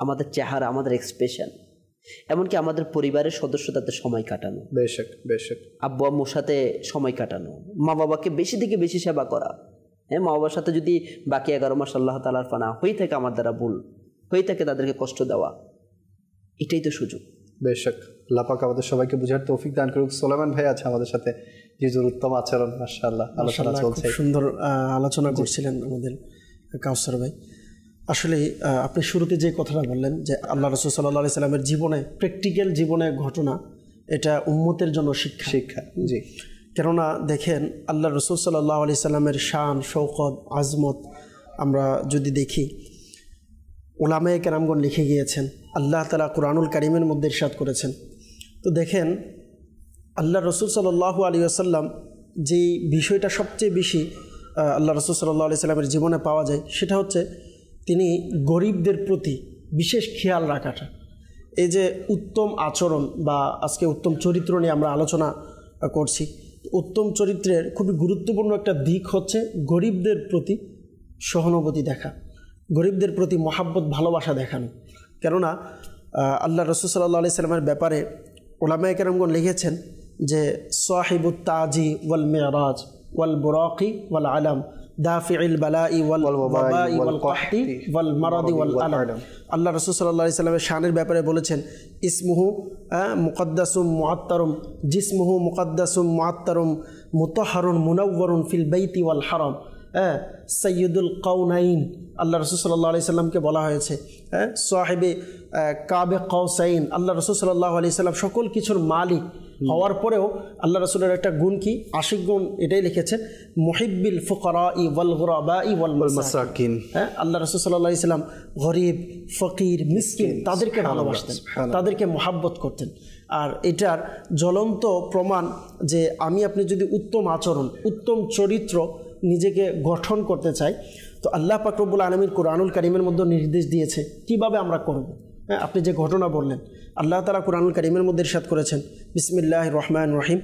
আমাদের চেহারা, আমাদের এক্সপ্রেশন, এমনকি আমাদের পরিবারের সদস্য তাদের সময় কাটানো, আব্বু আম্মুর সাথে সময় কাটানো, মা বাবাকে বেশি থেকে বেশি সেবা করা। মা বাবার সাথে যদি বাকি 11 মাস আল্লাহ তাআলার পানা হয়ে থাকে, আমার দ্বারা ভুল হয়ে থাকে, তাদেরকে কষ্ট দেওয়া, এটাই তো সুযোগ। বেশক আল্লাহ পাক আমাদের সবাইকে বুঝার তৌফিক দান করুক। সুলাইমান ভাই আছে আমাদের সাথে, জিজুর উত্তম আচরণ, মাশাআল্লাহ আলোচনা চলছে, খুব সুন্দর আলোচনা করছিলেন আমাদের কাউসার ভাই। আসলে আপনি শুরুতে যে কথাটা বললেন যে আল্লাহ রাসূল সাল্লাল্লাহু আলাইহি সাল্লামের জীবনে, প্র্যাকটিক্যাল জীবনে ঘটনা, এটা উম্মতের জন্য শিক্ষা। জি, কেননা দেখেন আল্লাহ রাসূল সাল্লাল্লাহু আলাইহি সাল্লামের শান, শৌকত, আজমত আমরা যদি দেখি, উলামায়ে কেরামগণ লিখে গিয়েছেন, আল্লাহ তাআলা কুরআনুল কারীমের মধ্যে ইরশাদ করেছেন। তো দেখেন আল্লাহ রসুল সাল্লাল্লাহু আলাইহি ওয়াসাল্লাম যেই বিষয়টা সবচেয়ে বেশি আল্লাহ রসুল সাল্লাল্লাহু আলাইহি সাল্লামের জীবনে পাওয়া যায়, সেটা হচ্ছে তিনি গরিবদের প্রতি বিশেষ খেয়াল রাখাটা। এই যে উত্তম আচরণ বা আজকে উত্তম চরিত্র নিয়ে আমরা আলোচনা করছি, উত্তম চরিত্রের খুবই গুরুত্বপূর্ণ একটা দিক হচ্ছে গরিবদের প্রতি সহানুভূতি দেখা, গরিবদের প্রতি মহাব্বত ভালোবাসা দেখানো। কেননা আল্লাহ রসুল সাল্লাল্লাহু আলাইহি সাল্লামের ব্যাপারে উলামায়ে কেরামগণ লিখেছেন যে সাহিবুত তাজি ওয়াল মিরাজ ওয়াল বুরাকি ওয়াল আলাম দাফিউল বালাই ওয়াল ওয়াবাই ওয়াল কহতি ওয়াল মারাদি ওয়াল আলাম। আল্লাহ রাসূল সাল্লাল্লাহু আলাইহি সাল্লামের শানের ব্যাপারে বলেছেন ইসমুহু মুকদ্দাসুম মুআত্তারুম জিসমুহু মুকদ্দাসুম মুআত্তারুম মুতাহহারুন মুনাওয়ারুন ফিল বাইতি ওয়াল হারাম। সৈয়দুল কাউনাইন আল্লাহ রসুল সাল্লাল্লাহু আলাইহি সাল্লামকে বলা হয়েছে সাহিবে কাবে কাউসাইন। আল্লাহ রসুল সাল্লাল্লাহু আলাইহি সাল্লাম সকল কিছুর মালিক হওয়ার পরেও আল্লাহ রসুলের একটা গুণ কি, আশিক গুণ, এটাই লিখেছে মুহিব্বিল ফুকারাই ওয়াল গুরাবাই ওয়াল মাসাকিন। আল্লাহ রসুল সাল্লাল্লাহু আলাইহি সাল্লাম গরিব, ফকির, মিসকিন তাদেরকে ভালোবাসতেন, তাদেরকে মহাব্বত করতেন। আর এটার জ্বলন্ত প্রমাণ যে আমি আপনি যদি উত্তম আচরণ, উত্তম চরিত্র নিজেকে গঠন করতে চাই, তো আল্লাহ পাক রব্বুল আলামিন কুরআনুল কারীমের মধ্যে নির্দেশ দিয়েছে কিভাবে আমরা করব। আপনি যে ঘটনা বললেন, আল্লাহ তাআলা কুরআনুল কারীমের মধ্যে ইরশাদ করেছেন বিসমিল্লাহির রহমানির রহিম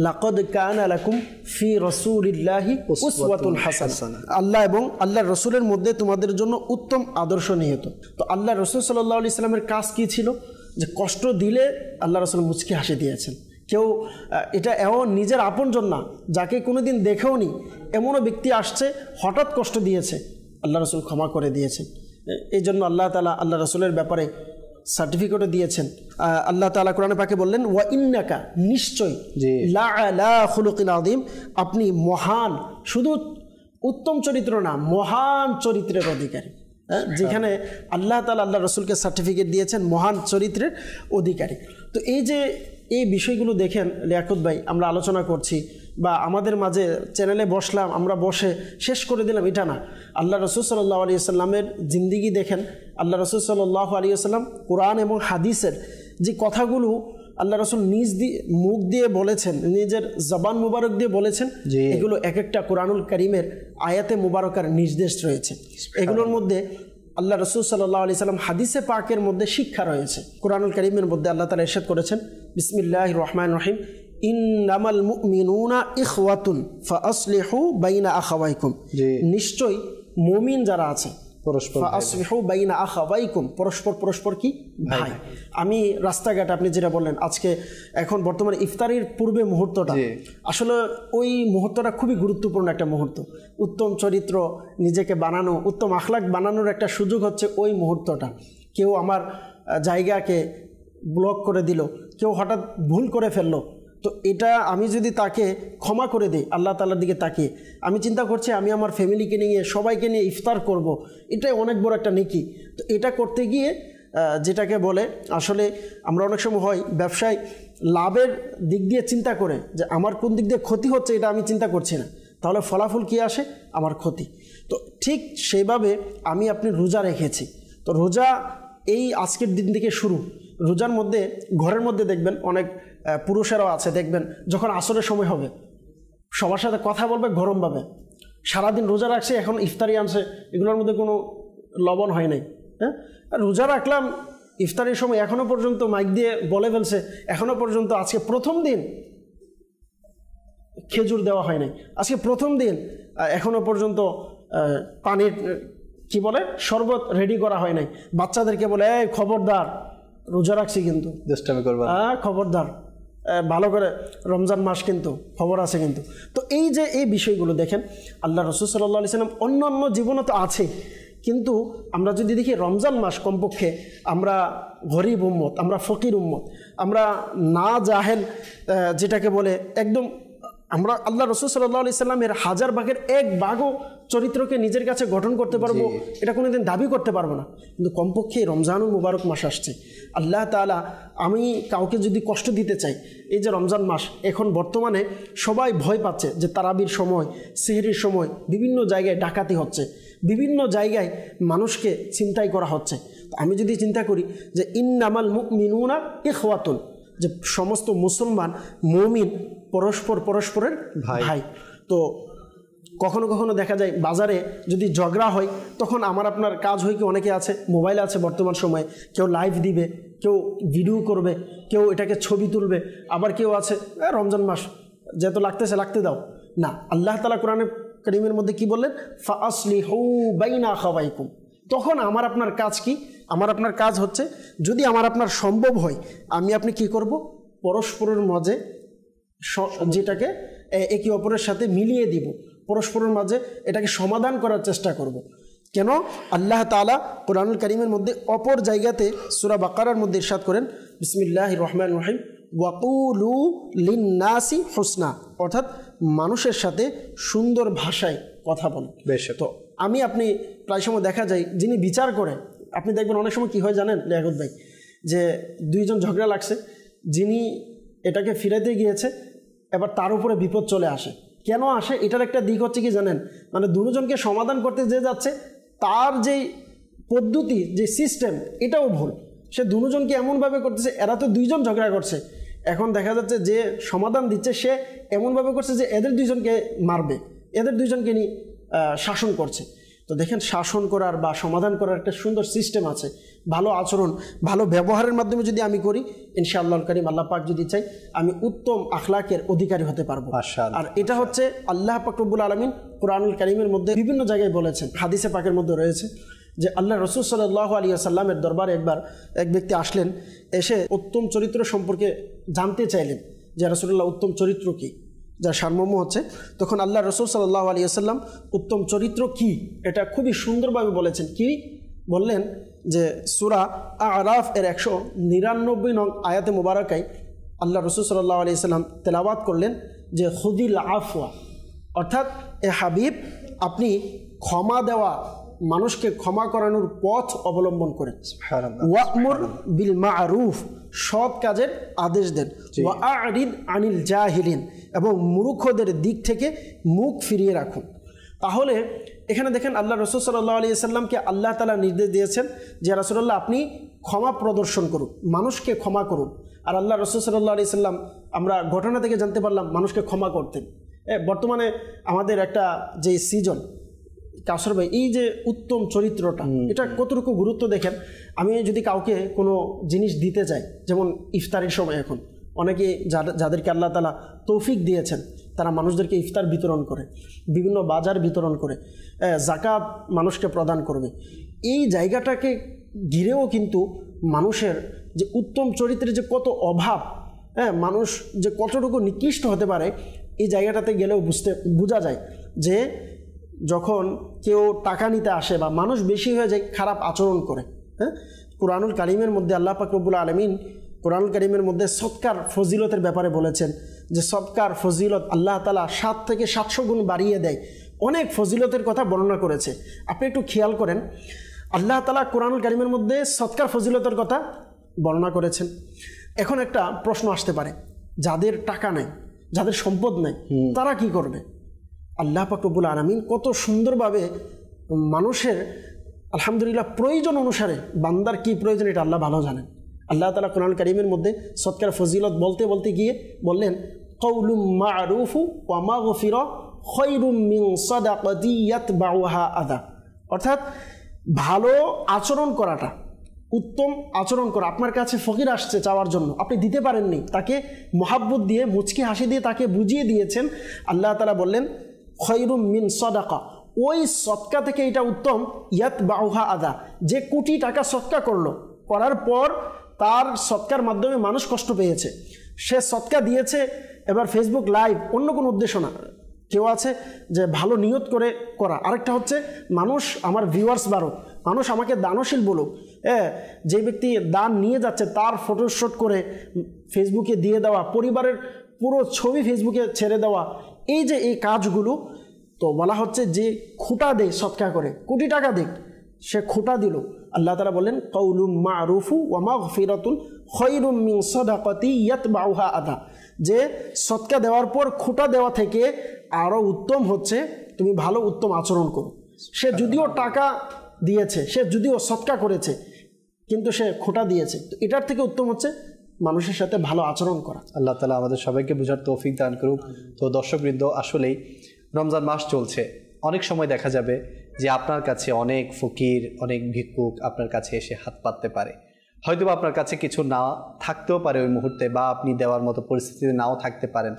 লাকাদ কানা লাকুম ফি রাসূলিল্লাহি উসওয়াতুন হাসানাহ। আল্লাহ এবং আল্লাহর রাসূলের মধ্যে তোমাদের জন্য উত্তম আদর্শ নিহিত। তো আল্লাহর রাসূল সাল্লাল্লাহু আলাইহি সাল্লামের কাজ কি ছিল, যে কষ্ট দিলে আল্লাহ রাসূল মুচকি হাসি দিয়েছেন। কেউ এটা এমন নিজের আপনজন না, যাকে কোনোদিন দেখেও নি, এমনও ব্যক্তি আসছে হঠাৎ কষ্ট দিয়েছে, আল্লাহ রাসূল ক্ষমা করে দিয়েছেন। এই জন্য আল্লাহ তাআলা আল্লাহ রাসূলের ব্যাপারে সার্টিফিকেটও দিয়েছেন। আল্লাহ তাআলা কোরআনে পাকে বললেন ওয়া ইন্নাকা, নিশ্চয়, লা আলা খুলুকিন আযীম, আপনি মহান, শুধু উত্তম চরিত্র না, মহান চরিত্রের অধিকারী। যেখানে আল্লাহ তাআলা আল্লাহ রাসূলকে সার্টিফিকেট দিয়েছেন মহান চরিত্রের অধিকারী। তো এই যে এই বিষয়গুলো দেখেন লিয়াকত ভাই, আমরা আলোচনা করছি বা আমাদের মাঝে চ্যানেলে বসলাম, আমরা বসে শেষ করে দিলাম, এটা না। আল্লাহ রাসূল সাল্লাল্লাহু আলাইহি সাল্লামের জিন্দেগি দেখেন, আল্লাহ রাসূল সাল্লাল্লাহু আলাইহি সাল্লাম কোরআন এবং হাদিসের যে কথাগুলো আল্লাহ রাসূল নিজ মুখ দিয়ে বলেছেন, নিজের জবান মুবারক দিয়ে বলেছেন, এগুলো এক একটা কোরআনুল কারীমের আয়াতে মুবারকার নির্দেশ রয়েছে। এগুলোর মধ্যে আল্লাহ রাসূল সাল্লাল্লাহু আলাইহি সাল্লাম হাদিসে পাকের মধ্যে শিক্ষা রয়েছে। কোরআনুল কারীমের মধ্যে আল্লাহ তাআলা ইরশাদ করেছেন বিসমিল্লাহির রহমানির রহিম ইন্নামাল মুমিনুনা ইখওয়াতুন ফাআসলিহু বাইনা আখাওয়াইকুম। নিশ্চয় মুমিন যারা আছে ফাআসলিহু বাইনা আখাওয়াইকুম, পরস্পর কি ভাই। আমি রাস্তাঘাট আপনি যেটা বললেন আজকে এখন বর্তমানে ইফতারির পূর্বে মুহূর্তটা, আসলে ওই মুহূর্তটা খুবই গুরুত্বপূর্ণ একটা মুহূর্ত। উত্তম চরিত্র নিজেকে বানানো, উত্তম আখলাক বানানোর একটা সুযোগ হচ্ছে ওই মুহূর্তটা। কেউ আমার জায়গাকে ব্লক করে দিল, কেউ হঠাৎ ভুল করে ফেললো, তো এটা আমি যদি তাকে ক্ষমা করে দিই আল্লাহ তাআলার দিকে তাকিয়ে, আমি চিন্তা করছি আমি আমার ফ্যামিলিকে নিয়ে সবাইকে নিয়ে ইফতার করব, এটাই অনেক বড় একটা নেকি। তো এটা করতে গিয়ে যেটাকে বলে, আসলে আমরা অনেক সময় হয় ব্যবসায় লাভের দিক দিয়ে চিন্তা করে যে আমার কোন দিক দিয়ে ক্ষতি হচ্ছে এটা আমি চিন্তা করছি না, তাহলে ফলাফল কি আসে, আমার ক্ষতি। তো ঠিক সেইভাবে আমি আপনি রোজা রেখেছি, তো রোজা এই আজকের দিন থেকে শুরু। রোজার মধ্যে ঘরের মধ্যে দেখবেন অনেক পুরুষেরাও আছে, দেখবেন যখন আসরের সময় হবে সবার সাথে কথা বলবে গরমভাবে, সারাদিন রোজা রাখছে, এখন ইফতারি আনছে, এগুলোর মধ্যে কোনো লবণ হয় নাই। হ্যাঁ, রোজা রাখলাম, ইফতারির সময় এখনও পর্যন্ত মাইক দিয়ে বলে ফেলছে, এখনও পর্যন্ত আজকে প্রথম দিন খেজুর দেওয়া হয় নাই, আজকে প্রথম দিন এখনও পর্যন্ত পানির কি বলে শরবত রেডি করা হয় নাই। বাচ্চাদেরকে বলে এই খবরদার রোজা রাখছি কিন্তু খবরদার, ভালো করে রমজান মাস কিন্তু খবর আছে কিন্তু। তো এই যে এই বিষয়গুলো দেখেন আল্লাহ রাসূল সাল্লাল্লাহু আলাইহি সাল্লাম অন্যান্য জীবনে তো আছে, কিন্তু আমরা যদি দেখি রমজান মাস কমপক্ষে আমরা গরিব উম্মত, আমরা ফকির উম্মত, আমরা না জাহেল যেটাকে বলে একদম আমরা আল্লাহ রসুল সাল্লাল্লাহু আলাইহি সাল্লামের 1000 ভাগের 1 ভাগও চরিত্রকে নিজের কাছে গঠন করতে পারবো এটা কোনোদিন দাবি করতে পারবো না, কিন্তু কমপক্ষে রমজানুল মুবারক মাস আসছে, আল্লাহ তাআলা আমি কাউকে যদি কষ্ট দিতে চাই, এই যে রমজান মাস এখন বর্তমানে সবাই ভয় পাচ্ছে যে তারাবির সময়, সেহরির সময় বিভিন্ন জায়গায় ডাকাতি হচ্ছে, বিভিন্ন জায়গায় মানুষকে ছিনতাই করা হচ্ছে। তো আমি যদি চিন্তা করি যে ইন্নামাল মুমিনুনা ইখওয়াতুন, যে সমস্ত মুসলমান মুমিন পরস্পরের ভাই। তো কখনো কখনো দেখা যায় বাজারে যদি ঝগড়া হয় তখন আমার আপনার কাজ হয় কি, অনেকে আছে মোবাইল আছে বর্তমান সময়ে, কেউ লাইভ দিবে, কেউ ভিডিও করবে, কেউ এটাকে ছবি তুলবে, আবার কেউ আছে রমজান মাস যেহেতু লাগতেছে লাগতে দাও না। আল্লাহ তাআলা কোরআনে কারীমের মধ্যে কি বললেন, ফাআসলিহু বাইনা আখাওয়াইকুম। তখন আমার আপনার কাজ কি, আমার আপনার কাজ হচ্ছে যদি আমার আপনার সম্ভব হয় আমি আপনি কি করব, পরস্পরের মাঝে যেটাকে একে অপরের সাথে মিলিয়ে দিব, পরস্পরের মাঝে এটাকে সমাধান করার চেষ্টা করব। কেন আল্লাহ তাআলা কোরআনুল কারীমের মধ্যে অপর জায়গাতে সূরা বাকারার মধ্যে ইরশাদ করেন, বিসমিল্লাহির রহমানির রহিম, ওয়াকুলু লিন্নাসি হুসনা, অর্থাৎ মানুষের সাথে সুন্দর ভাষায় কথা বলেন। তো আমি আপনি প্রায় সময় দেখা যায় যিনি বিচার করে, আপনি দেখবেন অনেক সময় কী হয় জানেন লিয়াকত ভাই, যে দুইজন ঝগড়া লাগছে, যিনি এটাকে ফিরাতে গিয়েছে এবার তার উপরে বিপদ চলে আসে। কেন আসে এটার একটা দিক হচ্ছে কি জানেন, মানে দুজনকে সমাধান করতে যে যাচ্ছে তার যেই পদ্ধতি, যে সিস্টেম, এটাও ভুল। সে দুজনকে এমনভাবে করতেছে, এরা তো দুইজন ঝগড়া করছে, এখন দেখা যাচ্ছে যে সমাধান দিচ্ছে সে এমনভাবে করছে যে এদের দুইজনকে মারবে, এদের দুইজনকে নিয়ে শাসন করছে। তো দেখেন, শাসন করার বা সমাধান করার একটা সুন্দর সিস্টেম আছে। ভালো আচরণ, ভালো ব্যবহারের মাধ্যমে যদি আমি করি, ইনশাআল্লাহুল কারীম আল্লাহ পাক যদি চাই আমি উত্তম আখলাকের অধিকারী হতে পারবো। আর এটা হচ্ছে আল্লাহ পাক রব্বুল আলামিন কোরআনুল কারীমের মধ্যে বিভিন্ন জায়গায় বলেছেন, হাদিসে পাকের মধ্যে রয়েছে যে আল্লাহ রাসূল সাল্লাল্লাহু আলাইহি ওয়াসাল্লামের দরবারে একবার এক ব্যক্তি আসলেন, এসে উত্তম চরিত্র সম্পর্কে জানতে চাইলেন যে রাসূলুল্লাহ উত্তম চরিত্র কী, যার সারমর্ম হচ্ছে, তখন আল্লাহ রাসূল সাল্লাল্লাহু আলাইহি ওয়াসাল্লাম উত্তম চরিত্র কি এটা খুবই সুন্দরভাবে বলেছেন। কি বললেন যে সূরা আরাফ এর 199 নং আয়াতে মুবারাকায় আল্লাহ রাসূল সাল্লাল্লাহু আলাইহি ওয়াসাল্লাম তেলাওয়াত করলেন যে খুদিল আফওয়া, অর্থাৎ এ হাবিব আপনি ক্ষমা দেওয়া, মানুষকে ক্ষমা করানোর পথ অবলম্বন করেন। ওয়া'মুর বিল মা'রুফ, সৎ কাজের আদেশ দেন। ওয়া'আরিদ আনিল জাহিলিন, এবং মূর্খদের দিক থেকে মুখ ফিরিয়ে রাখুন। তাহলে এখানে দেখেন আল্লাহ রাসূল সাল্লাল্লাহু আলাইহি ওয়াসাল্লামকে আল্লাহ তাআলা নির্দেশ দিয়েছেন যে রাসূলুল্লাহ আপনি ক্ষমা প্রদর্শন করুন, মানুষকে ক্ষমা করুন। আর আল্লাহ রাসূল সাল্লাল্লাহু আলাইহি ওয়াসাল্লাম আমরা ঘটনা থেকে জানতে পারলাম মানুষকে ক্ষমা করতেন। বর্তমানে আমাদের একটা যে সিজন কাসর ভাই, এই যে উত্তম চরিত্রটা, এটা কতটুকু গুরুত্ব দেখেন। আমি যদি কাউকে কোনো জিনিস দিতে চাই, যেমন ইফতারের সময় এখন অনেকে যাদেরকে আল্লাহ তাআলা তৌফিক দিয়েছেন তারা মানুষদেরকে ইফতার বিতরণ করে, বিভিন্ন বাজার বিতরণ করে, যাকাত মানুষকে প্রদান করবে। এই জায়গাটাকে ঘিরেও কিন্তু মানুষের যে উত্তম চরিত্রের যে কত অভাব, মানুষ যে কতটুকু নিকৃষ্ট হতে পারে, এই জায়গাটাতে গেলেও বোঝা যায় যে যখন কেউ টাকা নিতে আসে বা মানুষ বেশি হয়ে যায় খারাপ আচরণ করে। কোরআনুল কারীমের মধ্যে আল্লাহ পাক রব্বুল আলামিন কোরআনুল কারীমের মধ্যে সদকার ফজিলতের ব্যাপারে বলেছেন যে সদকার ফজিলত আল্লাহ তাআলা 7 থেকে 700 গুণ বাড়িয়ে দেয়। অনেক ফজিলতের কথা বর্ণনা করেছে। আপনি একটু খেয়াল করেন, আল্লাহ তাআলা কোরআনুল কারীমের মধ্যে সদকার ফজিলতের কথা বর্ণনা করেছেন। এখন একটা প্রশ্ন আসতে পারে, যাদের টাকা নেই, যাদের সম্পদ নেই, তারা কি করবে? আল্লাহ পাক রব্বুল আলামিন কত সুন্দরভাবে মানুষের আলহামদুলিল্লাহ প্রয়োজন অনুসারে বান্দার কি প্রয়োজন এটা আল্লাহ ভালো জানেন। আল্লাহ তাআলা কোরআন কারীমের মধ্যে সদকার ফজিলত বলতে বলতে গিয়ে বললেন কওলুম মা'রুফু ওয়া মাগফিরা খায়রুম মিন সাদাকাতি ইয়াতবাউহা আযা, অর্থাৎ ভালো আচরণ করাটা, উত্তম আচরণ করা। আপনার কাছে ফকির আসছে চাওয়ার জন্য, আপনি দিতে পারেননি, তাকে মহাব্বত দিয়ে মুচকি হাসি দিয়ে তাকে বুঝিয়ে দিয়েছেন। আল্লাহ তাআলা বললেন খায়রুম মিন সাদাকা, ওই সদকা থেকে এটা উত্তম, ইয়াতবাউহা আযা, যে কোটি টাকা সদকা করার পর তার সদকার মাধ্যমে মানুষ কষ্ট পেয়েছে, সে সদকা দিয়েছে এবার ফেসবুক লাইভ, অন্য কোনো উদ্দেশ্য না। কেউ আছে যে ভালো নিয়ত করে করা, আরেকটা হচ্ছে মানুষ আমার ভিউয়ার্স বাড়ুক, মানুষ আমাকে দানশীল বলুক। যে ব্যক্তি দান নিয়ে যাচ্ছে তার ফটোশ্যুট করে ফেসবুকে দিয়ে দেওয়া, পরিবারের পুরো ছবি ফেসবুকে ছেড়ে দেওয়া, এই যে এই কাজগুলো, তো বলা হচ্ছে যে খুঁটা দেয় সৎকা করে, কোটি টাকা দিক, সে খুঁটা দিল, আল্লাহ তাআলা বলেন কাউলুম মারুফু ওয়া মাগফিরাতুন খায়রুম মিন সাদাকাতি ইয়াতবাউহা আদা, যে সৎকা দেওয়ার পর খুঁটা দেওয়া থেকে আরও উত্তম হচ্ছে তুমি ভালো উত্তম আচরণ করো। সে যদিও টাকা দিয়েছে, সে যদিও সৎকা করেছে, কিন্তু সে খুঁটা দিয়েছে, তো এটার থেকে উত্তম হচ্ছে মানুষের সাথে ভালো আচরণ করা। আল্লাহ তাআলা আমাদের সবাইকে বোঝার তৌফিক দান করুক। তো দর্শকবৃন্দ, আসলেই রমজান মাস চলছে, অনেক সময় দেখা যাবে যে আপনার কাছে অনেক ফকির, অনেক ভিক্ষুক আপনার কাছে এসে হাত পাততে পারে, হয়তো আপনার কাছে কিছু না থাকতেও পারে ওই মুহূর্তে, বা আপনি দেওয়ার মতো পরিস্থিতিতে নাও থাকতে পারেন।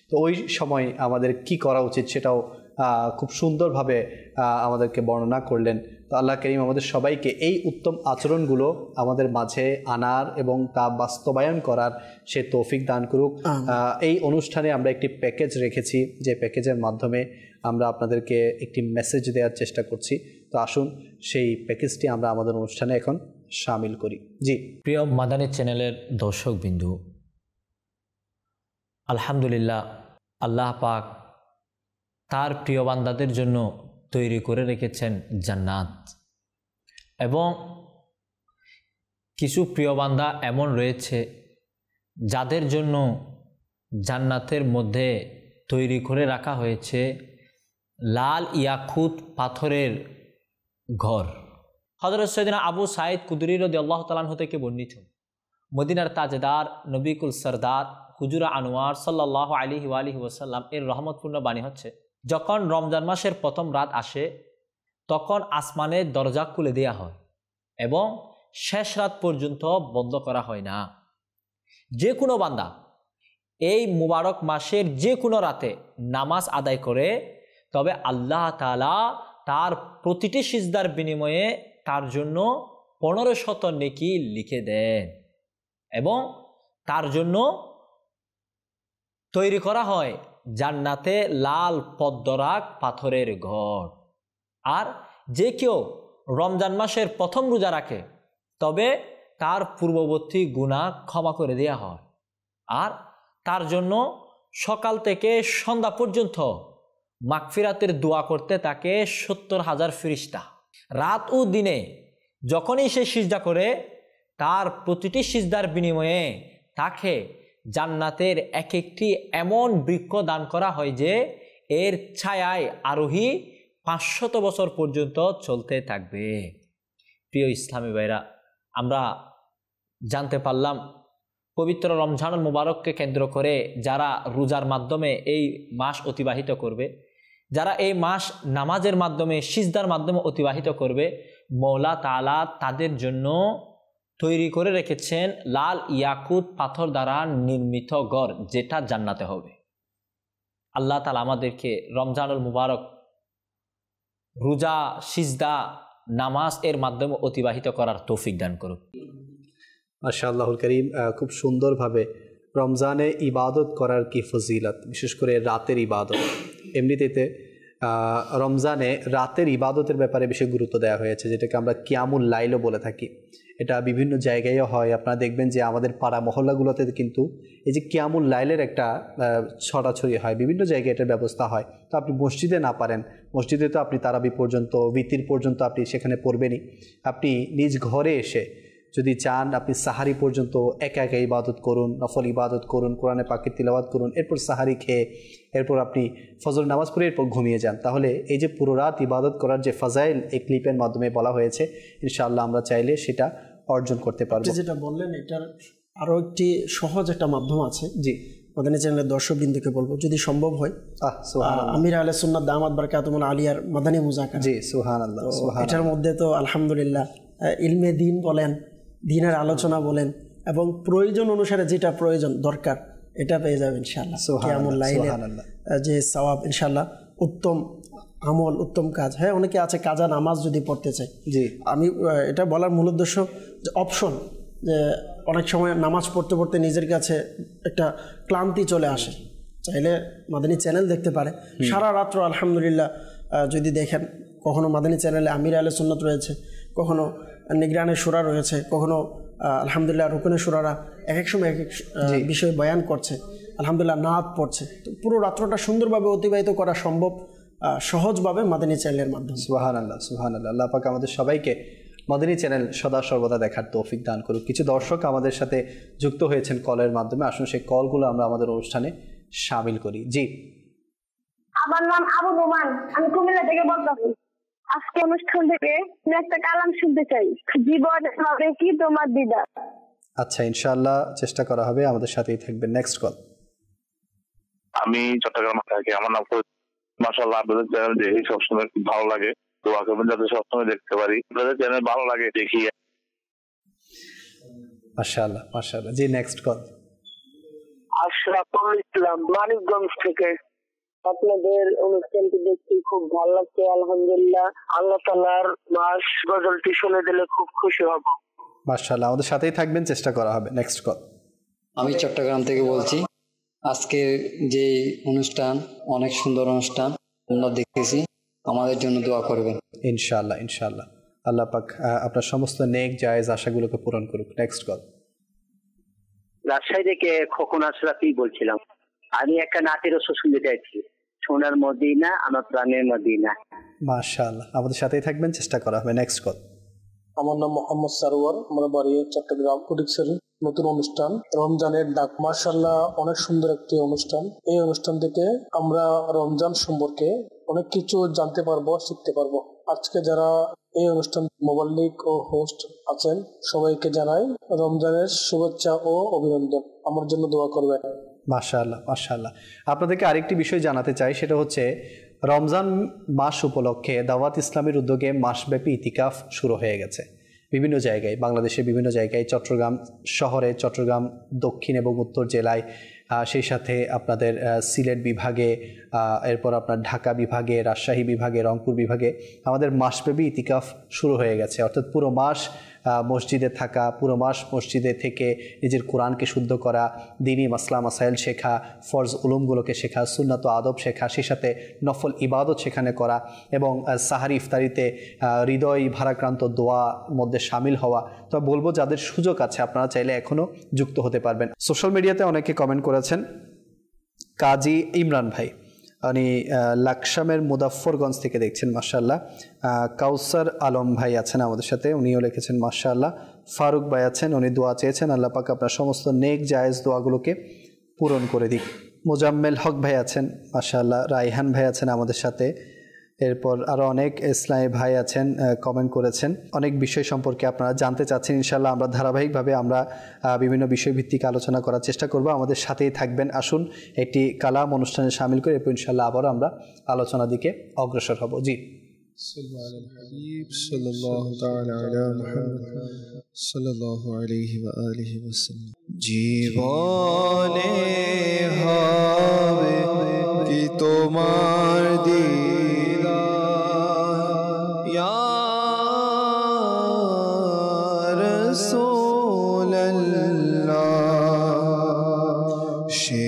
তো ওই সময় আমাদের কি করা উচিত সেটাও খুব সুন্দরভাবে আমাদেরকে বর্ণনা করলেন। তো আল্লাহ করিম আমাদের সবাইকে এই উত্তম আচরণগুলো আমাদের মাঝে আনার এবং তা বাস্তবায়ন করার সে তৌফিক দান করুক। এই অনুষ্ঠানে আমরা একটি প্যাকেজ রেখেছি, যে প্যাকেজের মাধ্যমে আমরা আপনাদেরকে একটি মেসেজ দেওয়ার চেষ্টা করছি। তো আসুন সেই প্যাকেজটি আমরা আমাদের অনুষ্ঠানে এখন শামিল করি। জি, প্রিয় মাদানী চ্যানেলের দর্শক বিন্দু, আলহামদুলিল্লাহ, আল্লাহ পাক তার প্রিয় বান্দাদের জন্য তৈরি করে রেখেছেন জান্নাত, এবং কিছু প্রিয় বান্দা এমন রয়েছে যাদের জন্য জান্নাতের মধ্যে তৈরি করে রাখা হয়েছে লাল ইয়াকুত পাথরের ঘর। হযরত সৈয়দনা আবু সাঈদ কুদরি রাদিয়াল্লাহু তাআলা আনহু থেকে বর্ণিত, মদিনার তাজদার নবিকুল সরদার হুজুর আনোয়ার সাল্লাল্লাহু আলাইহি ওয়া আলিহি ওয়াসাল্লাম এর রহমতপূর্ণ বাণী হচ্ছে, যখন রমজান মাসের প্রথম রাত আসে তখন আসমানের দরজা খুলে দেওয়া হয় এবং শেষ রাত পর্যন্ত বন্ধ করা হয় না। যে কোনো বান্দা এই মুবারক মাসের যে কোনো রাতে নামাজ আদায় করে, তবে আল্লাহ তাআলা তার প্রতিটি সিজদার বিনিময়ে তার জন্য 1500 নেকি লিখে দেন, এবং তার জন্য তৈরি করা হয় জান্নাতে লাল পদ্মরাগ পাথরের ঘর। আর যে কেউ রমজান মাসের প্রথম রোজা রাখে, তবে তার পূর্ববর্তী গুনাহ ক্ষমা করে দেওয়া হয়, আর তার জন্য সকাল থেকে সন্ধ্যা পর্যন্ত মাগফিরাতের দোয়া করতে তাকে 70,000 ফেরেশতা। রাত ও দিনে যখনই সে সিজদা করে, তার প্রতিটি সিজদার বিনিময়ে তাকে জান্নাতের এক একটি এমন বৃক্ষ দান করা হয় যে এর ছায়ায় আরোহী 500 বছর পর্যন্ত চলতে থাকবে। প্রিয় ইসলামী ভাইরা, আমরা জানতে পারলাম পবিত্র রমজানুল মুবারককে কেন্দ্র করে যারা রোজার মাধ্যমে এই মাস অতিবাহিত করবে, যারা এই মাস নামাজের মাধ্যমে সিজদার মাধ্যমে অতিবাহিত করবে, মওলা তাআলা তাদের জন্য তৈরি করে রেখেছেন লাল ইয়াকুত পাথর দ্বারা নির্মিত ঘর, যেটা জান্নাতে হবে। আল্লাহ তাআলা আমাদেরকে রমজানুল মুবারক রোজা, সিজদা, নামাজ এর মাধ্যমে অতিবাহিত করার তৌফিক দান করুক। মাশাআল্লাহুল করিম, খুব সুন্দরভাবে রমজানে ইবাদত করার কি ফজিলত, বিশেষ করে রাতের ইবাদত। এমনিতে রমজানে রাতের ইবাদতের ব্যাপারে বেশি গুরুত্ব দেওয়া হয়েছে, যেটাকে আমরা কিয়ামুল লাইলও বলে থাকি। এটা বিভিন্ন জায়গায়ও হয়। আপনারা দেখবেন যে আমাদের পাড়া মহল্লাগুলোতে কিন্তু এই যে কিয়ামুল লাইলের একটা ছড়াছড়ি হয়, বিভিন্ন জায়গায় এটার ব্যবস্থা হয়। তো আপনি মসজিদে না পারেন, মসজিদে তো আপনি তারাবি পর্যন্ত, বিতির পর্যন্ত আপনি সেখানে পড়বেনই। আপনি নিজ ঘরে এসে যদি চান, আপনি সাহারি পর্যন্ত একা একা ইবাদত করুন, নফল ইবাদত করুন, কোরআনে পাকের তিলাওয়াত করুন, এরপর সাহারি খেয়ে এরপর আপনি ফজর নামাজ পড়ে এরপর ঘুমিয়ে যান। তাহলে এই যে পুরো রাত ইবাদত করার যে ফাজাইল এই ক্লিপের মাধ্যমে বলা হয়েছে, ইনশাআল্লাহ আমরা চাইলে সেটা অর্জন করতে পারবো। যেটা বললেন, এটার আরও একটি সহজ একটা মাধ্যম আছে। জি, মাদানী চ্যানেলের দর্শকবৃন্দকে বলবো, যদি সম্ভব হয় আমির আহলে সুন্নাত দামাত বারকাতুহুল আলিয়ার মাদানী মুযাকারা, জি সুবহানাল্লাহ, এটার মধ্যে তো আলহামদুলিল্লাহ ইলমে দিন বলেন, দিনের আলোচনা বলেন, এবং প্রয়োজন অনুসারে যেটা প্রয়োজন দরকার এটা পেয়ে যাবেন ইনশাআল্লাহ। কিয়ামুল লাইলের যে সওয়াব, ইনশাআল্লাহ উত্তম আমল, উত্তম কাজ। হ্যাঁ, অনেকে আছে কাজা নামাজ যদি পড়তে চাই, জি, আমি এটা বলার মূল উদ্দেশ্য যে অপশন, যে অনেক সময় নামাজ পড়তে পড়তে নিজের কাছে একটা ক্লান্তি চলে আসে, চাইলে মাদানী চ্যানেল দেখতে পারে। সারা রাত্র আলহামদুলিল্লাহ যদি দেখেন, কখনো মাদানী চ্যানেলে আমির আহলে সুন্নাত রয়েছে, কখনো নিগরানের সূরা রয়েছে, কখনো আলহামদুলিল্লাহ রুকনে সূরারা এক এক সময় এক এক বিষয় বয়ান করছে। আলহামদুলিল্লাহ নাত পড়ছে। তো পুরো রাত্রটা সুন্দরভাবে অতিবাহিত করা সম্ভব সহজভাবে মাদানী চ্যানেলের মাধ্যমে। সুবহানাল্লাহ, সুবহানাল্লাহ। আল্লাহ পাক আমাদের সবাইকে মাদানী চ্যানেল সদা সর্বদা দেখার তৌফিক দান করুক। কিছু দর্শক আমাদের সাথে যুক্ত হয়েছেন কলের মাধ্যমে, আসুন সেই কলগুলো আমরা আমাদের অনুষ্ঠানে শামিল করি। জি, আমার নাম আবু নোমান, আমি কুমিল্লা থেকে বলতেছি। আজকে অনুষ্ঠান থেকে আমি একটা কালাম শুনতে চাই, জীবন হবে কি তোমার দিদার। আচ্ছা, ইনশাআল্লাহ চেষ্টা করা হবে, আমাদের সাথেই থাকবেন। Next call. আমি চট্টগ্রাম থাকি, আমার নাম মাশাআল্লাহ। আপনাদের চ্যানেল দেখি সবসময় খুব ভালো লাগে, দোয়া করবেন যাতে সবসময় দেখতে পারি। আপনাদের চ্যানেল ভালো লাগে দেখি। মাশাআল্লাহ, মাশাআল্লাহ। জি, নেক্সট কল। আশরাফুল ইসলাম, মানিকগঞ্জ থেকে। আপনাদের অনুষ্ঠানটি দেখতে খুব ভালো লাগছে, আলহামদুলিল্লাহ। আল্লাহ তাআলার মাস গজলটি শুনে দিলে খুব খুশি হব। মাশাআল্লাহ, আমাদের সাথেই থাকবেন, চেষ্টা করা হবে। Next call. আমি চট্টগ্রাম থেকে বলছি। আজকের যে অনুষ্ঠান অনেক সুন্দর অনুষ্ঠান আমরা দেখতেছি, আমাদের জন্য দোয়া করবেন। ইনশাআল্লাহ, ইনশাআল্লাহ। আল্লাহ পাক আপনার সমস্ত নেক জায়েজ আশাগুলোকে পূরণ করুক। Next call. রাজশাহী থেকে খোকন আশরাফি বলছিলাম। আমি একটা নাতের রসুল শুনতে চাইছি, সোনার মদিনা আমার প্রাণের মদিনা। মাশাআল্লাহ, আমাদের সাথেই থাকবেন, চেষ্টা করা হবে। Next call. আমার নাম মোহাম্মদ সারোয়ার, আমার বাড়ি চট্টগ্রাম ফটিকছড়ি। নতুন অনুষ্ঠান রমজানের ডাক, মাশাআল্লাহ অনেক সুন্দর একটি অনুষ্ঠান। এই অনুষ্ঠান থেকে আমরা রমজান সম্পর্কে অনেক কিছু জানতে পারবো, শিখতে পারবো। আজকে যারা এই অনুষ্ঠান মোবাল্লিক ও হোস্ট আছেন সবাইকে জানাই রমজানের শুভেচ্ছা ও অভিনন্দন। আমার জন্য দোয়া করবেন। মাশাআল্লাহ, মাশাআল্লাহ। আপনাদেরকে আরেকটি বিষয় জানাতে চাই, সেটা হচ্ছে রমজান মাস উপলক্ষে দাওয়াত ইসলামের উদ্যোগে মাসব্যাপী ইতিকাফ শুরু হয়ে গেছে বিভিন্ন জায়গায়, বাংলাদেশের বিভিন্ন জায়গায়, চট্টগ্রাম শহরে, চট্টগ্রাম দক্ষিণ এবং উত্তর জেলায়, সেই সাথে আপনাদের সিলেট বিভাগে, এরপর আপনার ঢাকা বিভাগে, রাজশাহী বিভাগে, রংপুর বিভাগে আমাদের মাসব্যাপী ইতিকাফ শুরু হয়ে গেছে। অর্থাৎ পুরো মাস মসজিদে থাকা, পুরো মাস মসজিদে থেকে নিজের কোরআনকে শুদ্ধ করা, দ্বীনি মাসলা মাসাইল শেখা, ফরজ উলুমগুলোকে শেখা, সুন্নাত ও আদব শেখা, সেই সাথে নফল ইবাদত সেখানে করা এবং সাহারি ইফতারিতে হৃদয় ভারাক্রান্ত দোয়া মধ্যে সামিল হওয়া। তো বলবো যাদের সুযোগ আছে আপনারা চাইলে এখনও যুক্ত হতে পারবেন। সোশ্যাল মিডিয়াতে অনেকে কমেন্ট করেছেন। কাজী ইমরান ভাই, উনি লাকসামের মুজাফফরগঞ্জ থেকে দেখছেন, মাশাআল্লাহ। কাউসার আলম ভাই আছেন আমাদের সাথে, উনিও লিখেছেন মাশাআল্লাহ। ফারুক ভাই আছেন, উনি দোয়া চেয়েছেন, আল্লাহ পাক আপনার সমস্ত নেক জায়েজ দোয়াগুলোকে পূরণ করে দিক। মোজাম্মেল হক ভাই আছেন, মাশাআল্লাহ। রাইহান ভাই আছেন আমাদের সাথে। এরপর আরও অনেক ইসলামী ভাই আছেন, কমেন্ট করেছেন। অনেক বিষয় সম্পর্কে আপনারা জানতে চাচ্ছেন। ইনশাআল্লাহ আমরা ধারাবাহিকভাবে আমরা বিভিন্ন বিষয়ভিত্তিক আলোচনা করার চেষ্টা করব। আমাদের সাথেই থাকবেন। আসুন একটি কালাম অনুষ্ঠানে শামিল করে এরপর ইনশাআল্লাহ আবারও আমরা আলোচনার দিকে অগ্রসর হব। জি, জীবনে হবে কি তোমার দিদার ইয়া রাসূলুল্লাহ, সে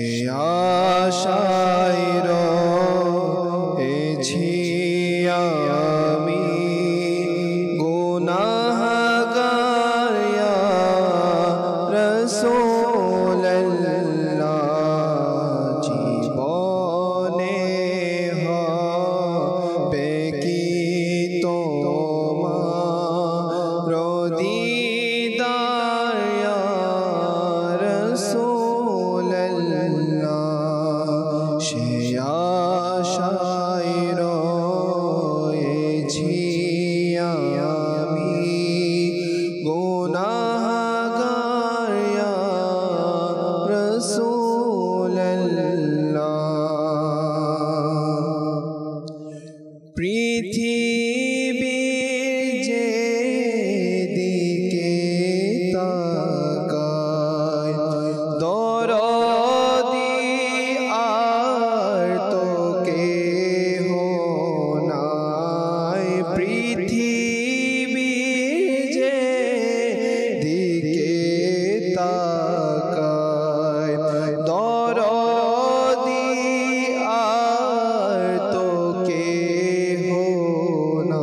আশায় রয়েছি আমি গুনাহগার ইয়া রাসূলুল্লাহ, জীবনে হবে কি তোমার দিদার ইয়া রাসূলুল্লাহ, সে আশায় রয়েছি আমি গুনাহগার ইয়া রাসূলুল্লাহ। পৃথিবীর যে দিকে তাকায় দরদি আর তো কেহ নাই, পৃথিবীর যে দিকে তাকায় দরদি আর তো কেহ নাই।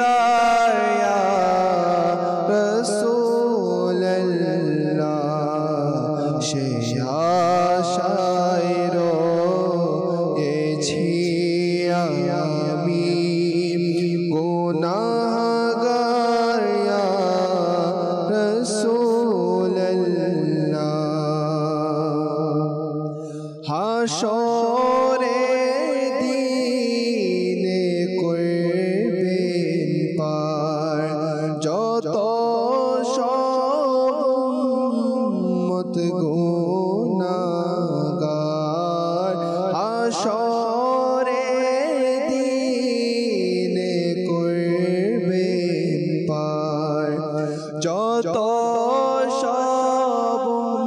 दीदार या रसूल अल्लाह शेया शायरो ये छिया मी गुनाहगार या रसूल अल्लाह हाशोरे दीने कुर्बिन पार जो तो शोमत गुनाहगार हाशोरे दीने कुर्बिन पार जो तो शोमत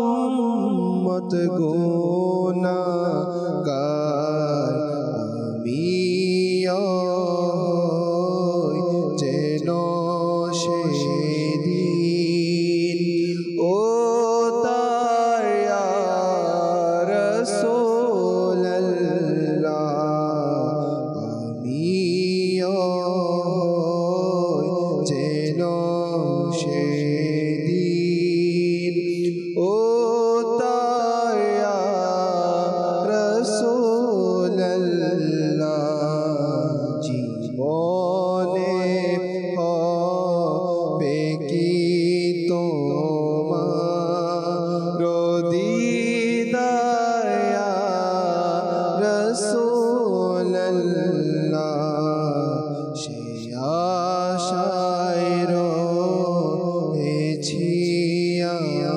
গুনাহগার আমি যেন সেদিন ও তার ইয়া রাসূল আল্লাহ আমি যেন সেদিন ও তার ইয়া রাসূল আল্লাহ জীবনে হবে কি তোমার দিদার ইয়া রাসূল আল্লাহ সে আশায় রয়েছি আমি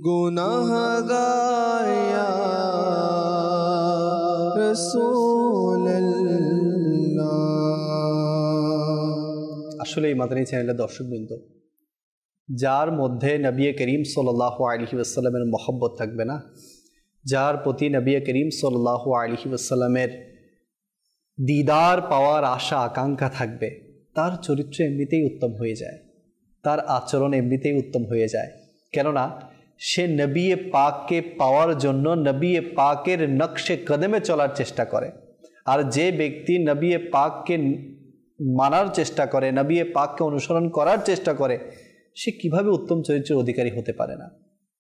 গুনাহগার ইয়া রাসূল আল্লাহ। আসলে এই মাদানী চ্যানেলের দর্শকবৃন্দ, যার মধ্যে নবী করিম সাল্লাল্লাহু আলাইহি ওয়াসাল্লামের মহব্বত থাকবে না, যার প্রতি নবী করিম সাল্লাল্লাহু আলাইহি ওয়াসাল্লামের দিদার পাওয়ার আশা আকাঙ্ক্ষা থাকবে, তার চরিত্র এমনিতেই উত্তম হয়ে যায়, তার আচরণ এমনিতেই উত্তম হয়ে যায়। কেননা সে নবী পাককে পাওয়ার জন্য নবী পাকের নকশে কদমে চলার চেষ্টা করে। আর যে ব্যক্তি নবী পাককে মানার চেষ্টা করে, নবী পাককে অনুসরণ করার চেষ্টা করে, সে কিভাবে উত্তম চরিত্রের অধিকারী হতে পারে না।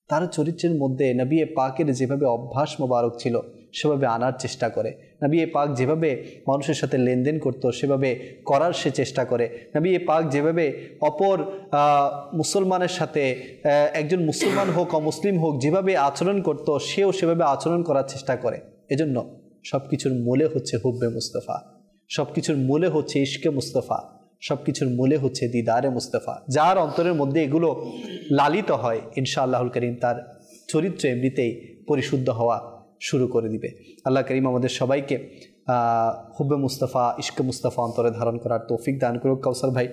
তার চরিত্রের মধ্যে নবী পাকের যেভাবে অভ্যাস মোবারক ছিল সেভাবে আনার চেষ্টা করে। নবী পাক যেভাবে মানুষের সাথে লেনদেন করত সেভাবে করার সে চেষ্টা করে। নবী পাক যেভাবে অপর মুসলমানের সাথে, একজন মুসলমান হোক অমুসলিম হোক, যেভাবে আচরণ করত সেও সেভাবে আচরণ করার চেষ্টা করে। এজন্য সব কিছুর মূলে হচ্ছে হুব্বে মুস্তফা, সব কিছুর মূলে হচ্ছে ইশকে মুস্তফা, সব কিছুর মূলে হচ্ছে দিদারে মুস্তফা। যার অন্তরের মধ্যে এগুলো লালিত হয়, ইনশাআল্লাহুল করিম তার চরিত্র এমনিতেই পরিশুদ্ধ হওয়া শুরু করে দিবে। আল্লাহ করিম আমাদের সবাইকে হুব্বে মুস্তফা, ইশকে মুস্তফা অন্তরে ধারণ করার তৌফিক দান করুক। কাউসার ভাই,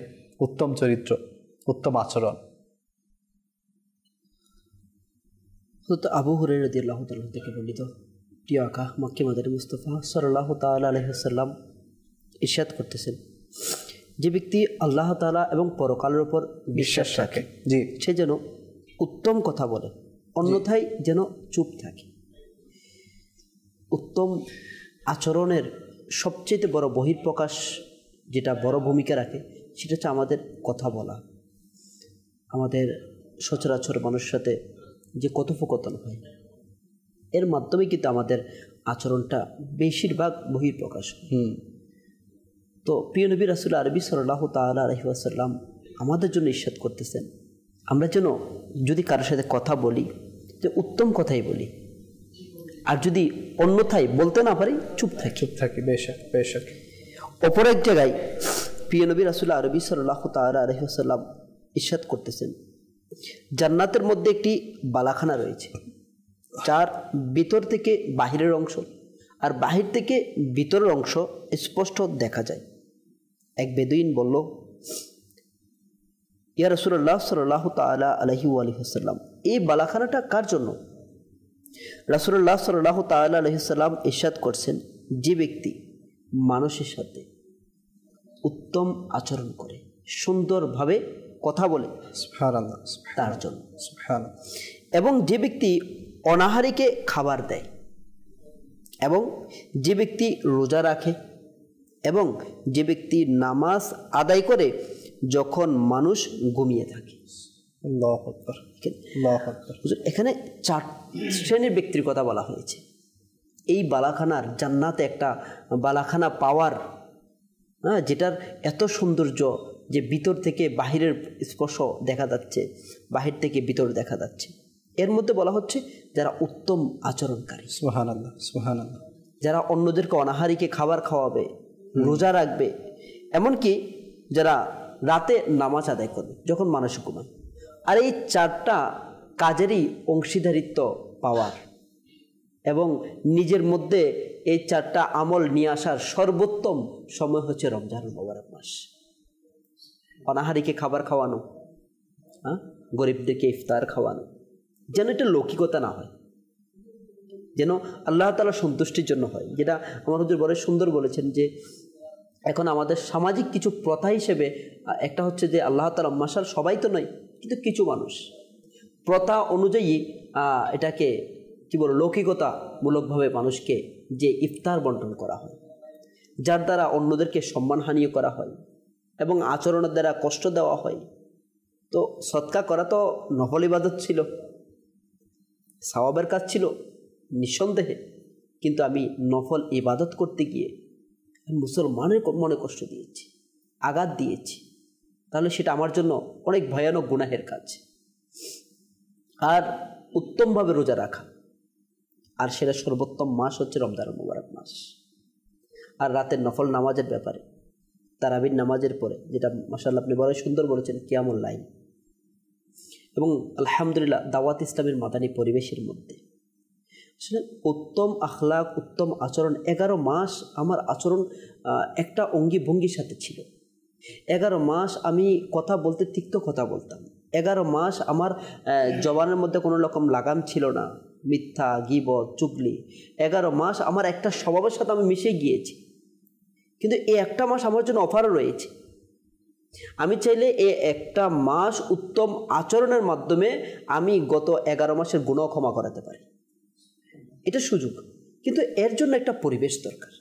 উত্তম চরিত্র, উত্তম আচরণ। আবু হুরায়রা রাদিয়াল্লাহু তাআলা থেকে বর্ণিত, প্রিয় আকা মক্কে মদিনা মুস্তাফা সাল্লাল্লাহু তাআলা আলাইহি ওয়াসাল্লাম ইরশাদ করতেছেন, যে ব্যক্তি আল্লাহ তাআলা এবং পরকালের উপর বিশ্বাস রাখে, জি, সে যেন উত্তম কথা বলে, অন্যথায় যেন চুপ থাকে। উত্তম আচরণের সবচেয়ে বড় বহিঃপ্রকাশ, যেটা বড় ভূমিকা রাখে, সেটা হচ্ছে আমাদের কথা বলা। আমাদের সচরাচর মানুষের সাথে যে কথোপকথন হয়, এর মাধ্যমে কিন্তু আমাদের আচরণটা বেশিরভাগ বহিঃপ্রকাশ হয়। তো প্রিয় নবী রাসূল আরবি সাল্লাল্লাহু তাআলা আলাইহি ওয়াসাল্লাম আমাদের জন্য ইরশাদ করতেছেন, আমরা যেন যদি কারোর সাথে কথা বলি, যে উত্তম কথাই বলি, আর যদি অন্যথায় বলতে না পারি চুপ থাকি। বেশক বেশক। অপর এক জায়গায় প্রিয় নবী রাসূল আরবি সাল্লাল্লাহু তাআলা আলাইহি ওয়াসাল্লাম ইরশাদ করতেছেন, জান্নাতের মধ্যে একটি বালাখানা রয়েছে, যার ভিতর থেকে বাহিরের অংশ আর বাহির থেকে ভিতরের অংশ স্পষ্ট দেখা যায়। এক বেদুইন বলল, ইয়া রাসূলুল্লাহ সাল্লাল্লাহু তাআলা আলাইহি ওয়াসাল্লাম, এই বালাখানাটা কার জন্য? রাসূলুল্লাহ সাল্লাল্লাহু তাআলা আলাইহি ওয়াসাল্লাম ইরশাদ করছেন, যে ব্যক্তি মানুষের সাথে উত্তম আচরণ করে, সুন্দরভাবে কথা বলে, সুবহানাল্লাহ, তার জন্য। সুবহানাল্লাহ। এবং যে ব্যক্তি অনাহারীকে খাবার দেয়, এবং যে ব্যক্তি রোজা রাখে এবং যে ব্যক্তি নামাজ আদায় করে যখন মানুষ ঘুমিয়ে থাকে। এখানে 4 শ্রেণীর ব্যক্তির কথা বলা হয়েছে। এই বালাখানার জান্নাতে একটা বালাখানা পাওয়ার, যেটার এত সৌন্দর্য যে ভিতর থেকে বাহিরের স্পর্শ দেখা যাচ্ছে, বাহির থেকে ভিতর দেখা যাচ্ছে। এর মধ্যে বলা হচ্ছে যারা উত্তম আচরণকারী, সুবহানাল্লাহ সুবহানাল্লাহ, যারা অন্যদেরকে অনাহারীকে খাবার খাওয়াবে, রোজা রাখবে, এমনকি যারা রাতে নামাজ আদায় করবে যখন মানুষ ঘুমায়। আর এই 4টা কাজেরই অংশীদারিত্ব পাওয়ার এবং নিজের মধ্যে এই 4টা আমল নিয়ে আসার সর্বোত্তম সময় হচ্ছে রমজানুল মুবারক মাস। অনাহারীকে খাবার খাওয়ানো, গরিবদেরকে ইফতার খাওয়ানো, যেন এটা লৌকিকতা না হয়, যেন আল্লাহ তাআলার সন্তুষ্টির জন্য হয়। যেটা আমার হুজুর বড় সুন্দর বলেছেন যে এখন আমাদের সামাজিক কিছু প্রথা হিসেবে একটা হচ্ছে যে আল্লাহ তাআলা মাশাল সবাই তো নয়, কিন্তু কিছু মানুষ প্রথা অনুযায়ী এটাকে কি বলো লৌকিকতামূলকভাবে মানুষকে যে ইফতার বন্টন করা হয়, যার দ্বারা অন্যদেরকে সম্মানহানিও করা হয় এবং আচরণের দ্বারা কষ্ট দেওয়া হয়। তো সদকা করা তো নফল ইবাদত ছিল, সওয়াবের কাজ ছিল নিঃসন্দেহে, কিন্তু আমি নফল ইবাদত করতে গিয়ে মুসলমানের মনে কষ্ট দিয়েছি, আঘাত দিয়েছি, তাহলে সেটা আমার জন্য অনেক ভয়ানক গুনাহের কাজ। আর উত্তমভাবে রোজা রাখা, আর সেটা সর্বোত্তম মাস হচ্ছে রমজানুল মুবারক মাস। আর রাতের নফল নামাজের ব্যাপারে তারাবির নামাজের পরে, যেটা মাশাআল্লাহ আপনি বড় সুন্দর বলেছেন, কিয়ামুল লাইল, এবং আলহামদুলিল্লাহ দাওয়াত ইসলামের মাদানী পরিবেশের মধ্যে উত্তম আখলাক, উত্তম আচরণ। 11 মাস আমার আচরণ একটা অঙ্গি ভঙ্গির সাথে ছিল। 11 মাস আমি কথা বলতে তিক্ত কথা বলতাম। 11 মাস আমার জবানের মধ্যে কোনো রকম লাগাম ছিল না, মিথ্যা, গীবত, চুগলি। 11 মাস আমার একটা স্বভাবের সাথে আমি মিশে গিয়েছি। কিন্তু এই একটা মাস আমার জন্য অফারও রয়েছে। আমি চাইলে এই একটা মাস উত্তম আচরণের মাধ্যমে আমি গত 11 মাসের গুনাহ ক্ষমা করাতে পারি। এটা সুযোগ, কিন্তু এর জন্য একটা পরিবেশ দরকার।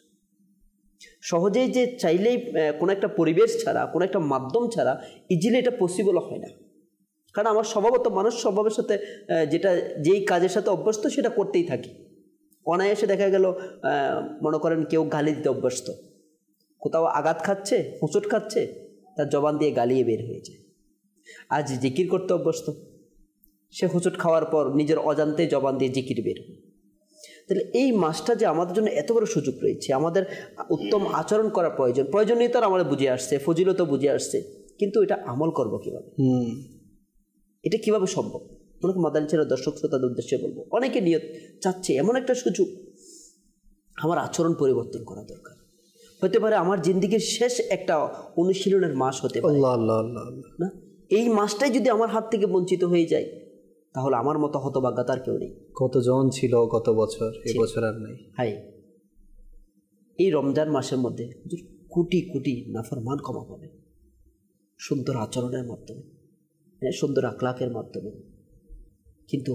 সহজেই যে চাইলেই কোনো একটা পরিবেশ ছাড়া, কোনো একটা মাধ্যম ছাড়া ইজিলি এটা পসিবল হয় না। কারণ আমার স্বভাবত মানুষ স্বভাবের সাথে যেই কাজের সাথে অভ্যস্ত সেটা করতেই থাকি। অনায়াসে দেখা গেল মনে করেন কেউ গালি দিতে অভ্যস্ত, কোথাও আঘাত খাচ্ছে, হোঁচট খাচ্ছে, তার জবান দিয়ে গালিয়ে বের হয়ে যায়। আজ জিকির করতে অভ্যস্ত, সে হোঁচট খাওয়ার পর নিজের অজান্তে জবান দিয়ে জিকির বের হয়। তাহলে এই মাসটা যে আমাদের জন্য এত বড় সুযোগ রয়েছে, আমাদের উত্তম আচরণ করার প্রয়োজনীয়তা আমাদের বুঝে আসছে, ফজিলত বুঝে আসছে, কিন্তু এটা আমল করব কিভাবে, এটা কিভাবে সম্ভব? অনেক মাদানী ছেলের দর্শক শ্রোতাদের উদ্দেশ্যে বলবো, অনেকে নিয়ত চাচ্ছে এমন একটা সুযোগ, আমার আচরণ পরিবর্তন করা দরকার। হতে পারে আমার জিন্দিগির শেষ একটা অনুশীলনের মাস হতে পারে না, এই মাসটাই যদি আমার হাত থেকে বঞ্চিত হয়ে যায়, তাহলে আমার মতো হতভাগ্য তার কেউ নেই। কতজন ছিল গত বছর, এই বছর আর নাই। হাই, এই রমজান মাসের মধ্যে কোটি কোটি নাফরমান ক্ষমা পাবে সুন্দর আচরণের মাধ্যমে, সুন্দর আখলাকের মাধ্যমে। কিন্তু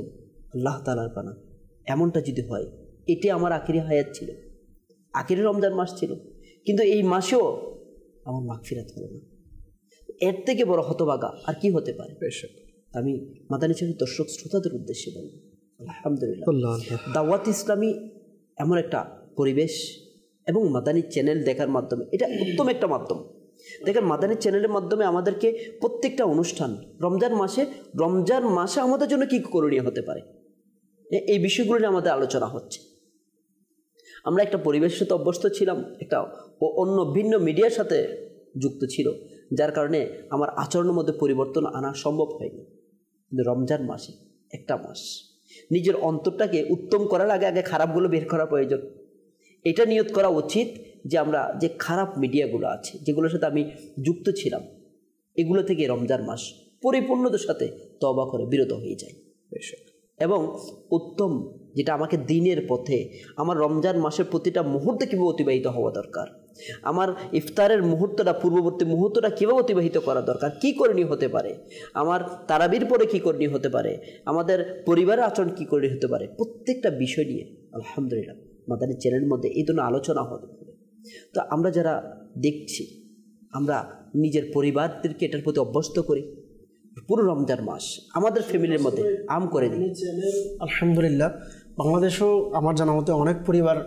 আল্লাহ তাআলার পানা এমনটা যদি হয়, এটি আমার আখিরি হায়াত ছিল, আখিরি রমজান মাস ছিল, কিন্তু এই মাসেও আমার মাগফিরাত হলো না, এর থেকে বড় হতভাগা আর কি হতে পারে? আমি মাদানী ছেলের দর্শক শ্রোতাদের উদ্দেশ্যে বলব, আলহামদুলিল্লাহ দাওয়াত ইসলামী এমন একটা পরিবেশ এবং মাদানী চ্যানেল দেখার মাধ্যমে এটা উত্তম একটা মাধ্যম। দেখেন, মাদানী চ্যানেলের মাধ্যমে আমাদেরকে প্রত্যেকটা অনুষ্ঠান রমজান মাসে আমাদের জন্য কী করণীয় হতে পারে, এই বিষয়গুলো নিয়ে আমাদের আলোচনা হচ্ছে। আমরা একটা পরিবেশের সাথে অভ্যস্ত ছিলাম, একটা অন্য ভিন্ন মিডিয়ার সাথে যুক্ত ছিল, যার কারণে আমার আচরণের মধ্যে পরিবর্তন আনা সম্ভব হয়নি। কিন্তু রমজান মাসে একটা মাস নিজের অন্তরটাকে উত্তম করার আগে খারাপগুলো বের করা প্রয়োজন। এটা নিয়ত করা উচিত যে আমরা যে খারাপ মিডিয়াগুলো আছে, যেগুলোর সাথে আমি যুক্ত ছিলাম, এগুলো থেকে রমজান মাস পরিপূর্ণতার সাথে তওবা করে বিরত হয়ে যায়। এবং উত্তম যেটা আমাকে দিনের পথে, আমার রমজান মাসের প্রতিটা মুহূর্তে কীভাবে অতিবাহিত হওয়া দরকার, আমার ইফতারের মুহূর্তটা, পূর্ববর্তী মুহূর্তটা কীভাবে অতিবাহিত করা দরকার, কী করণীয় হতে পারে, আমার তারাবির পরে কী করণীয় হতে পারে, আমাদের পরিবারের আচরণ কী করণীয় হতে পারে, প্রত্যেকটা বিষয় নিয়ে আলহামদুলিল্লাহ মাদানী চ্যানেলের মধ্যে এই ধরনের আলোচনা হতে পারে। তো আমরা যারা দেখছি, আমরা নিজের পরিবারদেরকে এটার প্রতি অভ্যস্ত করি, পুরো রমজান মাস আমাদের ফ্যামিলির মধ্যে আম করে দিই। আলহামদুলিল্লাহ, বাংলাদেশেও আমার জানা মতে অনেক পরিবার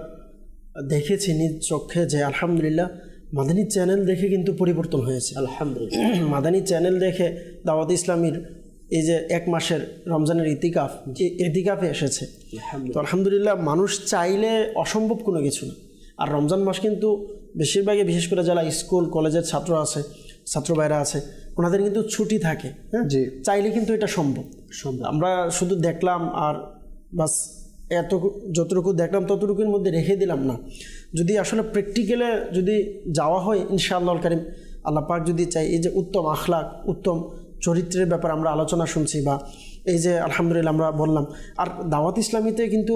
দেখেছি নিজ চোখে যে আলহামদুলিল্লাহ মাদানী চ্যানেল দেখে কিন্তু পরিবর্তন হয়েছে। আলহামদুলিল্লাহ, মাদানী চ্যানেল দেখে দাওয়াত ইসলামীর এই যে 1 মাসের রমজানের ইতিকাফে এসেছে। তো আলহামদুলিল্লাহ, মানুষ চাইলে অসম্ভব কোনো কিছু না। আর রমজান মাস কিন্তু বেশিরভাগই, বিশেষ করে যারা স্কুল কলেজের ছাত্র আছে, ছাত্র ভাইরা আছে, ওনাদের কিন্তু ছুটি থাকে। হ্যাঁ, চাইলে কিন্তু এটা সম্ভব। আমরা শুধু দেখলাম আর বাস, যতটুকু দেখলাম ততটুকুর মধ্যে রেখে দিলাম না। যদি আসলে প্র্যাকটিক্যালে যদি যাওয়া হয়, ইনশাআল্লাহ কারীম আল্লাহ পাক যদি চাই, এই যে উত্তম আখলাক, উত্তম চরিত্রের ব্যাপারে আমরা আলোচনা শুনছি, বা এই যে আলহামদুলিল্লাহ আমরা বললাম। আর দাওয়াত ইসলামীতে কিন্তু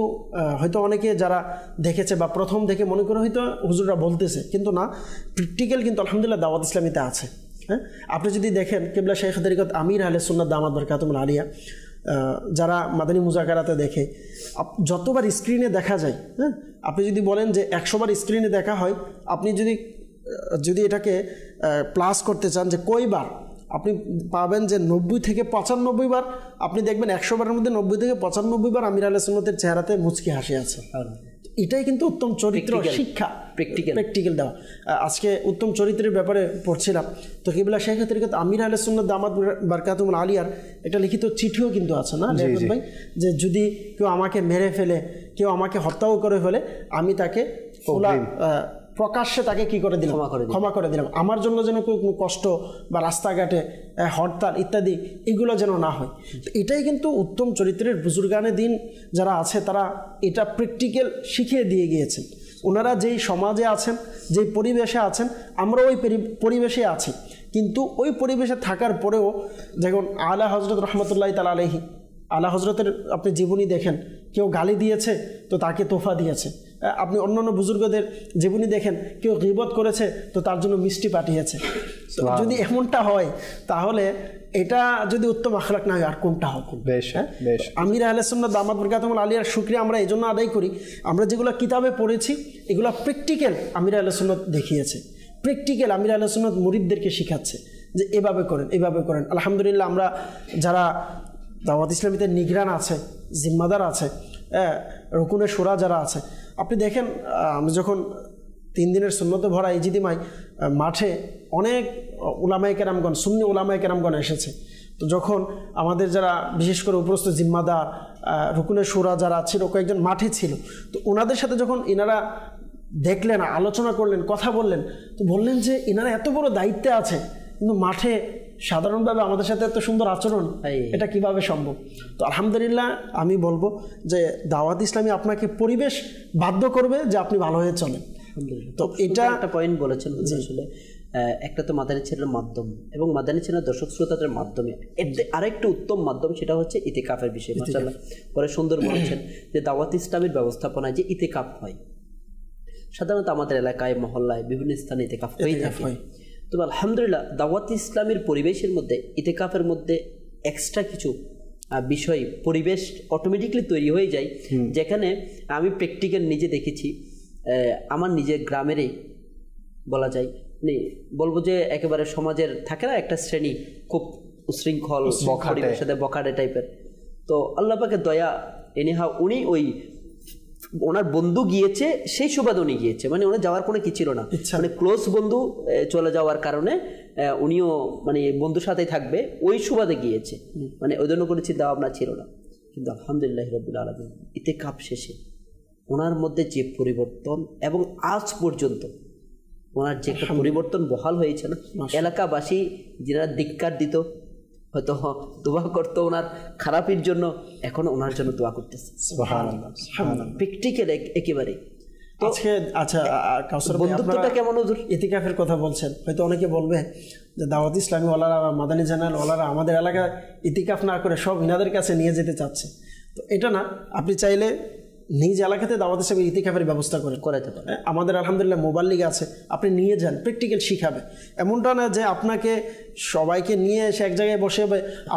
হয়তো অনেকে যারা দেখেছে বা প্রথম দেখে মনে করে হয়তো হুজুররা বলতেছে, কিন্তু না, প্র্যাকটিক্যাল কিন্তু আলহামদুলিল্লাহ দাওয়াত ইসলামীতে আছে। হ্যাঁ, আপনি যদি দেখেন কিবলা শাইখ তরিকত আমির আহলে সুন্নাত দামাত বরকাতুহুল আলিয়া, যারা মাদানী মুজাকারাতে দেখে, যতবার স্ক্রিনে দেখা যায়, হ্যাঁ, আপনি যদি বলেন যে 100 বার স্ক্রিনে দেখা হয়, আপনি যদি এটাকে প্লাস করতে চান যে কয়বার, আপনি পাবেন যে 90 থেকে 95 বার। আপনি দেখবেন 100 বারের মধ্যে 90 থেকে 95 বার আমির আহলে সুন্নাতের চেহারাতে মুচকি হাসি আছে। এটাই কিন্তু উত্তম চরিত্র শিক্ষা, প্র্যাকটিক্যাল দেওয়া। আজকে উত্তম চরিত্রের ব্যাপারে পড়ছিলাম, তো কিবলা শাইখ তরিকত আমির আহলে সুন্নাত দামাত বরকাতুহুল আলিয়ার একটা লিখিত চিঠিও কিন্তু আছে না লেখক ভাই, যে যদি কেউ আমাকে মেরে ফেলে, কেউ আমাকে হত্যাও করে ফেলে, আমি তাকে প্রকাশ্যে তাকে কি করে দিলাম, ক্ষমা করে দিলাম। আমার জন্য যেন কোনো কষ্ট বা রাস্তাঘাটে হরতাল ইত্যাদি এগুলো যেন না হয়। এটাই কিন্তু উত্তম চরিত্রের বুজুর্গানে দিন যারা আছে, তারা এটা প্র্যাকটিক্যাল শিখিয়ে দিয়ে গিয়েছেন। ওনারা যেই সমাজে আছেন, যেই পরিবেশে আছেন, আমরা ওই পরিবেশে আছি, কিন্তু ওই পরিবেশে থাকার পরেও, যেমন আলা হজরত রহমতুল্লাহ তাআলা আলাইহি, আলা হজরতের আপনি জীবনী দেখেন, কেউ গালি দিয়েছে তো তাকে তোফা দিয়েছে। আপনি অন্যান্য বুজুর্গদের জীবনী দেখেন, কেউ গীবত করেছে তো তার জন্য মিষ্টি পাঠিয়েছে। যদি এমনটা হয়, তাহলে এটা যদি উত্তম আখলাক না হয়, আর কোনটা হবে? আমির আহলে সুন্নাত দামাত বরকাতুহুল আলিয়ার শুকরিয়া আমরা এই জন্য আদায় করি, আমরা যেগুলো কিতাবে পড়েছি এগুলো প্র্যাকটিক্যাল আমির আহলে সুন্নাত দেখিয়েছে, প্র্যাকটিক্যাল আমির আহলে সুন্নাত মুরিদদেরকে শিখাচ্ছে যে এভাবে করেন, এভাবে করেন। আলহামদুলিল্লাহ, আমরা যারা দাওয়াত ইসলামীতে নিগরান আছে, জিম্মাদার আছে, রুকুনে শুরা যারা আছে, আপনি দেখেন আমি যখন 3 দিনের সুন্নতে ভরা ইজিদিমায় মাঠে অনেক উলামায়ে কেরামগণ, সুন্নি উলামায়ে কেরামগণ এসেছে। তো যখন আমাদের যারা বিশেষ করে উপরস্থ জিম্মাদার, রুকুনে শুরা যারা ছিল, কয়েকজন মাঠে ছিল, তো ওনাদের সাথে যখন এনারা দেখলেন, আলোচনা করলেন, কথা বললেন, তো বললেন যে এনারা এত বড় দায়িত্বে আছে, কিন্তু মাঠে সাধারণভাবে আমাদের সাথে এত সুন্দর আচরণ, এটা কিভাবে সম্ভব? তো আলহামদুলিল্লাহ, আমি বলবো যে দাওয়াত ইসলামী আপনাকে পরিবেশ বাধ্য করবে যে আপনি ভালো হয়ে চলেন। তো এটা একটা পয়েন্ট বলেছেন আসলে, একটা তো মাদানী চ্যানেলের মাধ্যম এবং মাদানী চ্যানেলের দর্শক শ্রোতাদের মাধ্যমে আরেকটা উত্তম মাধ্যম, সেটা হচ্ছে ইতিকাফের বিষয়। মাশাআল্লাহ, পরে সুন্দর বলেছেন যে দাওয়াত ইসলামের ব্যবস্থাপনায় যে ইতিকাফ হয়, সাধারণত আমাদের এলাকায়, মহল্লায়, বিভিন্ন স্থানে ইতিকাফ হয়ে থাকে। তবে আলহামদুলিল্লাহ, দাওয়াত ইসলামের পরিবেশের মধ্যে, ইতিকাফের মধ্যে এক্সট্রা কিছু বিষয়, পরিবেশ অটোমেটিকলি তৈরি হয়ে যায়, যেখানে আমি প্র্যাকটিক্যাল নিজে দেখেছি। আমার নিজের গ্রামেরই বলা যায়, বলবো যে একেবারে সমাজের থাকে না একটা শ্রেণী, খুব উশৃঙ্খল, বখাটে টাইপের। তো আল্লাহ পাকের দয়া, এনিহা উনি ওনার বন্ধু গিয়েছে, সেই সুবাদে উনি গিয়েছে, মানে ওনার যাওয়ার কোনো কি ছিল না, মানে ক্লোজ বন্ধু চলে যাওয়ার কারণে উনিও মানে বন্ধুর সাথেই থাকবে, ওই সুবাদে গিয়েছে, মানে ওই জন্য কোনো চিন্তা ভাবনা ছিল না। কিন্তু আলহামদুলিল্লাহ রাব্বিল আলামিন, ইতিকাফ শেষে ওনার মধ্যে যে পরিবর্তন, এবং আজ পর্যন্ত ওনার যে একটা পরিবর্তন বহাল হয়েছে না, এলাকাবাসী যারা ধিক্কার দিত, হয়তো দোয়া করতো ওনার খারাপের জন্য, এখন ওনার জন্য দোয়া করতেছে। সুবহানাল্লাহ, সুবহানাল্লাহ, প্র্যাকটিক্যাল একেবারে। আচ্ছা, বন্ধুত্বটা কেমন হুজুর? ইতিকাফের কথা বলছেন, হয়তো অনেকে বলবে যে দাওয়াত ইসলামী ওয়ালারা বা মাদানী চ্যানেল ওয়ালারা আমাদের এলাকায় ইতিকাফ না করে সব ইনাদের কাছে নিয়ে যেতে চাচ্ছে। তো এটা না, আপনি চাইলে নিজ এলাকাতে দাওয়াত ইসলামের ইতিকাফের ব্যবস্থা করাতে পারে। আমাদের আলহামদুলিল্লাহ মোবাইল লিগ আছে, আপনি নিয়ে যান, প্র্যাকটিক্যাল শিখাবে। এমনটা না যে আপনাকে সবাইকে নিয়ে এসে এক জায়গায় বসে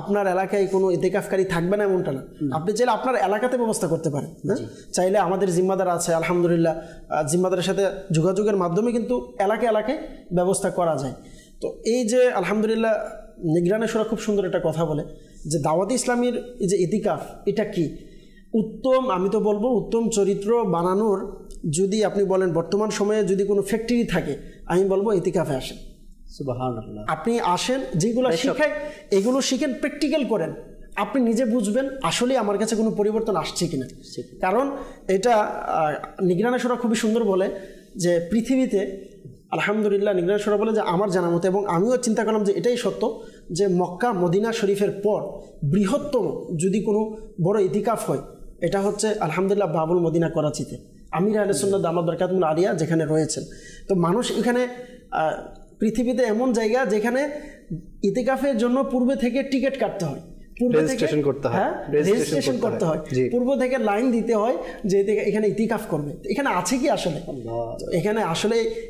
আপনার এলাকায় কোনো ইতিকাফকারী থাকবে না, এমনটা না। আপনি চাইলে আপনার এলাকাতে ব্যবস্থা করতে পারেন। চাইলে আমাদের জিম্মাদার আছে আলহামদুলিল্লাহ, জিম্মাদারের সাথে যোগাযোগের মাধ্যমে কিন্তু এলাকায় ব্যবস্থা করা যায়। তো এই যে আলহামদুলিল্লাহ নিগরানে শুরা খুব সুন্দর একটা কথা বলে যে দাওয়াত ইসলামীর এই যে ইতিকাফ, এটা কি উত্তম, আমি তো বলবো উত্তম চরিত্র বানানোর যদি আপনি বলেন বর্তমান সময়ে যদি কোনো ফ্যাক্টরি থাকে, আমি বলবো ইতিকাফে আসেন। সুবহানাল্লাহ। আপনি আসেন, যেগুলো শিখায় এগুলো শিখেন, প্র্যাকটিক্যাল করেন, আপনি নিজে বুঝবেন আসলে আমার কাছে কোনো পরিবর্তন আসছে কিনা। কারণ এটা নিগরানে শুরা খুবই সুন্দর বলে যে পৃথিবীতে আলহামদুলিল্লাহ নিগরানে শুরা বলে যে আমার জানা মতো, এবং আমিও চিন্তা করলাম যে এটাই সত্য, যে মক্কা মদিনা শরীফের পর বৃহত্তম যদি কোনো বড় ইতিকাফ হয়, এটা হচ্ছে আলহামদুলিল্লাহ বাবুল মদিনা করাচিতে আমির আহলে সুন্নাত দামাত বরকাতুল আলিয়া যেখানে রয়েছেন। তো মানুষ এখানে পৃথিবীতে এমন জায়গা যেখানে ইতিকাফের জন্য পূর্বে থেকে টিকিট কাটতে হয়, রেজিস্ট্রেশন করতে হয়, পূর্ব থেকে লাইন দিতে হয় যে এখানে ইতিকাফ করবে। এখানে আছে কি আসলে?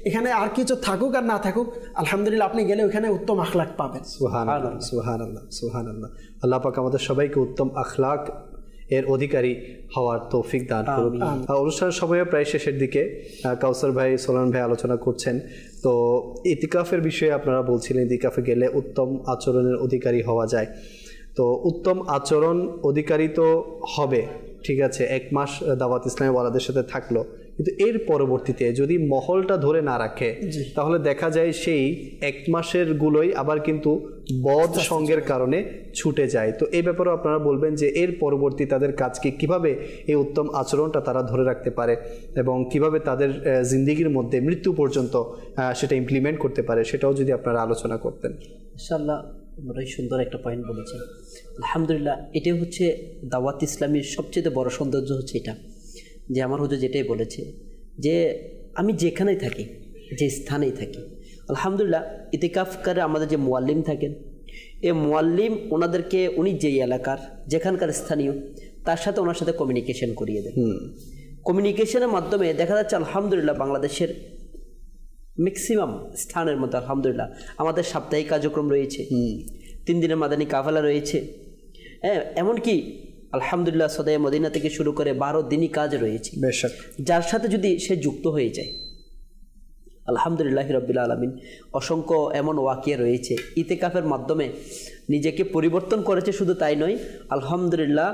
এখানে আর কিছু থাকুক আর না থাকুক, আলহামদুলিল্লাহ আপনি গেলে ওখানে উত্তম আখলাক পাবেন। সুবহানাল্লাহ, সুবহানাল্লাহ, সুবহানাল্লাহ। আল্লাহ পাক আমাদের সবাইকে উত্তম আখলাক এর অধিকারী হওয়ার তৌফিক দান করুন। অনুষ্ঠানের সময় প্রায় শেষের দিকে কাউসার ভাই, সোলান ভাই আলোচনা করছেন। তো ইতিকাফের বিষয়ে আপনারা বলছিলেন ইতিকাফে গেলে উত্তম আচরণের অধিকারী হওয়া যায়। তো উত্তম আচরণ অধিকারী তো হবে, ঠিক আছে, 1 মাস দাওয়াত ইসলামী ওয়ালাদের সাথে থাকলো, কিন্তু এর পরবর্তীতে যদি মহলটা ধরে না রাখে তাহলে দেখা যায় সেই 1 মাসের গুলোই আবার কিন্তু বদ সঙ্গের কারণে ছুটে যায়। তো এই ব্যাপারেও আপনারা বলবেন যে এর পরবর্তী তাদের কাজকে কিভাবে এই উত্তম আচরণটা তারা ধরে রাখতে পারে এবং কিভাবে তাদের জিন্দিগির মধ্যে মৃত্যু পর্যন্ত সেটা ইমপ্লিমেন্ট করতে পারে, সেটাও যদি আপনারা আলোচনা করতেন। ইনশাআল্লাহ, বড়ই সুন্দর একটা পয়েন্ট বলেছেন। আলহামদুলিল্লাহ, এটাই হচ্ছে দাওয়াত ইসলামীর সবচেয়ে বড় সৌন্দর্য হচ্ছে এটা, যে আমার হুজুর যেটাই বলেছে যে আমি যেখানেই থাকি, যে স্থানেই থাকি, আলহামদুলিল্লাহ ইতিকাফকারে আমাদের যে মুয়াল্লিম থাকেন, এই মুয়াল্লিম ওনাদেরকে উনি যেই এলাকার যেখানকার স্থানীয় তার সাথে ওনার সাথে কমিউনিকেশন করিয়ে দেন। কমিউনিকেশনের মাধ্যমে দেখা যাচ্ছে আলহামদুলিল্লাহ বাংলাদেশের ম্যাক্সিমাম স্থানের মধ্যে আলহামদুলিল্লাহ আমাদের সাপ্তাহিক কার্যক্রম রয়েছে, 3 দিনের মাদানী কাফেলা রয়েছে, এমনকি আলহামদুলিল্লাহ সদায়ে মদিনা থেকে শুরু করে 12 দিনই কাজ রয়েছে। যার সাথে যদি সে যুক্ত হয়ে যায়, আলহামদুলিল্লাহ রাব্বিল আলামিন অসংখ্য এমন ওয়াকিয়া রয়েছে ইতিকাফের মাধ্যমে নিজেকে পরিবর্তন করেছে। শুধু তাই নয়, আলহামদুলিল্লাহ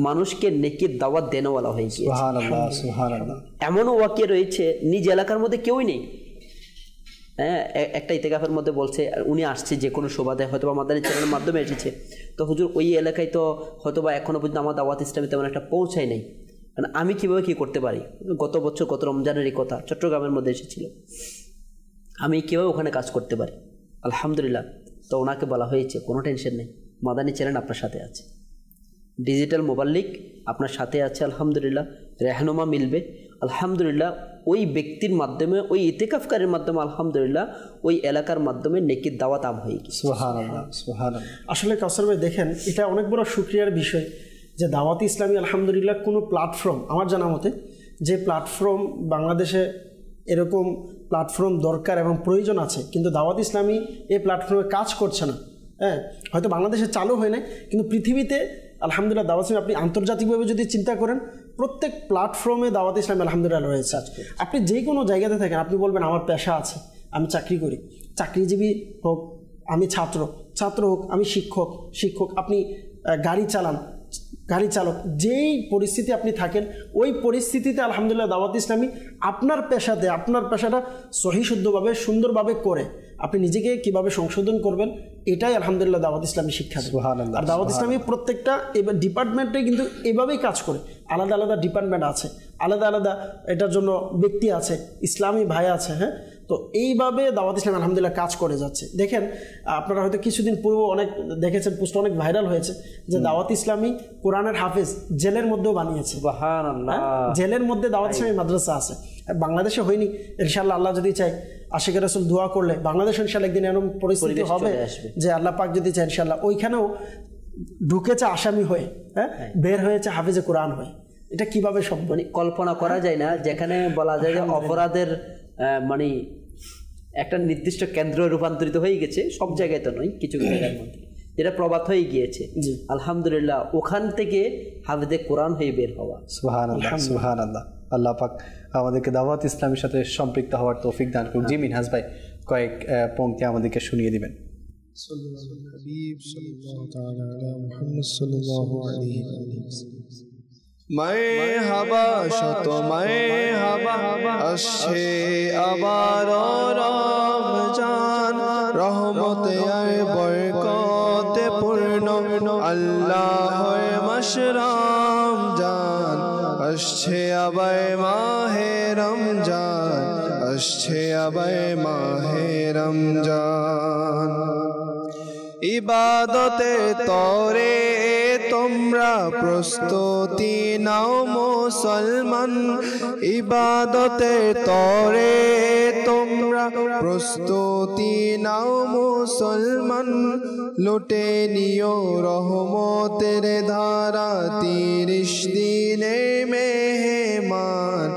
মানুষকে নেকির দাওয়াত দেনওয়ালা হয়ে গিয়েছে। সুবহানাল্লাহ, সুবহানাল্লাহ। এমন ওয়াকিয়া রয়েছে নিজ এলাকার মধ্যে কেউই নেই, একটা ইতিকাফের মধ্যে বলছে উনি আসছে যে কোনো শোভাতে, হয়তো আমাদের চ্যানেলের মাধ্যমে এসেছে, তো হুজুর ওই এলাকায় তো হয়তো বা এখনো পর্যন্ত আমার দাওয়াত ইসলামী তেমন একটা পৌঁছায় নাই, মানে আমি কীভাবে কী করতে পারি? গত বছর গত রমজানেরই কথা, চট্টগ্রামের মধ্যে এসেছিল, আমি কীভাবে ওখানে কাজ করতে পারি? আলহামদুলিল্লাহ, তো ওনাকে বলা হয়েছে কোনো টেনশন নেই, মাদানী চ্যানেল আপনার সাথে আছে, ডিজিটাল মোবাইল লিগ আপনার সাথে আছে, আলহামদুলিল্লাহ রেহনুমা মিলবে। আলহামদুলিল্লাহ ওই ব্যক্তির মাধ্যমে, ওই ইতিকাফকারীর মাধ্যমে আলহামদুলিল্লাহ ওই এলাকার মাধ্যমে নেকির দাওয়াত আম হয়ে গেছে। সুবহানাল্লাহ, সুবহানাল্লাহ। আসলে কাউসার ভাই দেখেন, এটা অনেক বড় শুকরিয়ার বিষয় যে দাওয়াত ইসলামী আলহামদুলিল্লাহ কোনো প্ল্যাটফর্ম, আমার জানা মতে যে প্ল্যাটফর্ম বাংলাদেশে এরকম প্ল্যাটফর্ম দরকার এবং প্রয়োজন আছে, কিন্তু দাওয়াত ইসলামী এই প্ল্যাটফর্মে কাজ করছে না। হয়তো বাংলাদেশে চালু হয় না, কিন্তু পৃথিবীতে আলহামদুলিল্লাহ দাওয়াত ইসলামী আপনি আন্তর্জাতিকভাবে যদি চিন্তা করেন, প্রত্যেক প্ল্যাটফর্মে দাওয়াত ইসলামী আলহামদুলিল্লাহ রয়েছে। আপনি যে কোনো জায়গাতে থাকেন, আপনি বলবেন আমার পেশা আছে, আমি চাকরি করি, চাকরিজীবী হোক, আমি ছাত্র হোক, আমি শিক্ষক, আপনি গাড়ি চালক, যেই পরিস্থিতি আপনি থাকেন ওই পরিস্থিতিতে আলহামদুলিল্লাহ দাওয়াত ইসলামী আপনার পেশাটা সহি শুদ্ধভাবে সুন্দরভাবে করে আপনি নিজেকে কিভাবে সংশোধন করবেন, এটাই আলহামদুলিল্লাহ দাওয়াত ইসলামী শিক্ষা দেয়। আর দাওয়াত ইসলামী প্রত্যেকটা এবার ডিপার্টমেন্টে কিন্তু এভাবেই কাজ করে, আলাদা আলাদা ডিপার্টমেন্ট আছে, আলাদা আলাদা এটার জন্য ব্যক্তি আছে, ইসলামী ভাই আছে। তো এইভাবে দাওয়াত ইসলাম আলহামদুলিল্লাহ কাজ করে যাচ্ছে। দেখেন আপনারা হয়তো কিছুদিন পূর্বে অনেক দেখেছেন, পোস্ট অনেক ভাইরাল হয়েছে যে দাওয়াত ইসলামী কোরআনের হাফেজ জেলের মধ্যেও বানিয়েছে। জেলের মধ্যে দাওয়াত ইসলামী মাদ্রাসা আছে। বাংলাদেশে হয়নি, ইনশাআল্লাহ আল্লাহ যদি চাই, আশিকের রাসূল দোয়া করলে বাংলাদেশে ইনশাআল্লাহ একদিন এরকম পরিস্থিতি হবে যে আল্লাহ পাক যদি চায় ইনশাআল্লাহ ওইখানেও ঢুকেছে আসামি হয়ে, বের হয়েছে হাফেজে কোরআন হয়ে। এটা কিভাবে সম্ভব? মানে কল্পনা করা যায় না, যেখানে বলা যায় যে অপরাধের মানে একটা নির্দিষ্ট কেন্দ্র রূপান্তরিত হয়ে গেছে, সব জায়গায় তো নয়, কিছু জায়গার মধ্যে যেটা প্রবাদ হয়ে গিয়েছে। আলহামদুলিল্লাহ, ওখান থেকে হাফেজে কোরআন হয়ে বের হওয়া। সুবহানাল্লাহ, সুবহানাল্লাহ। আল্লাহ পাক আমাদেরকে দাওয়াত ইসলামের সাথে সম্পৃক্ত হওয়ার তৌফিক দান করুন। জি মিনহাজ ভাই কয়েক পংক্তি আমাদেরকে শুনিয়ে দিবেন। মারহাবা শত মারহাবা আসছে আবার রমজান, রহমতে আর বরকতে পূর্ণ আল্লাহর মাস রমজান। আসছে আবার মাহে রমজান, আসছে আবার মাহে রমজান। ইবাদতে তরে তোমরা প্রস্তুতি নাও মুসলমান, ইবাদতে তরে তোমরা প্রস্তুতি নাও মুসলমান। লুটে নিও রহমতের ধারা 30 দিনের মেহমান।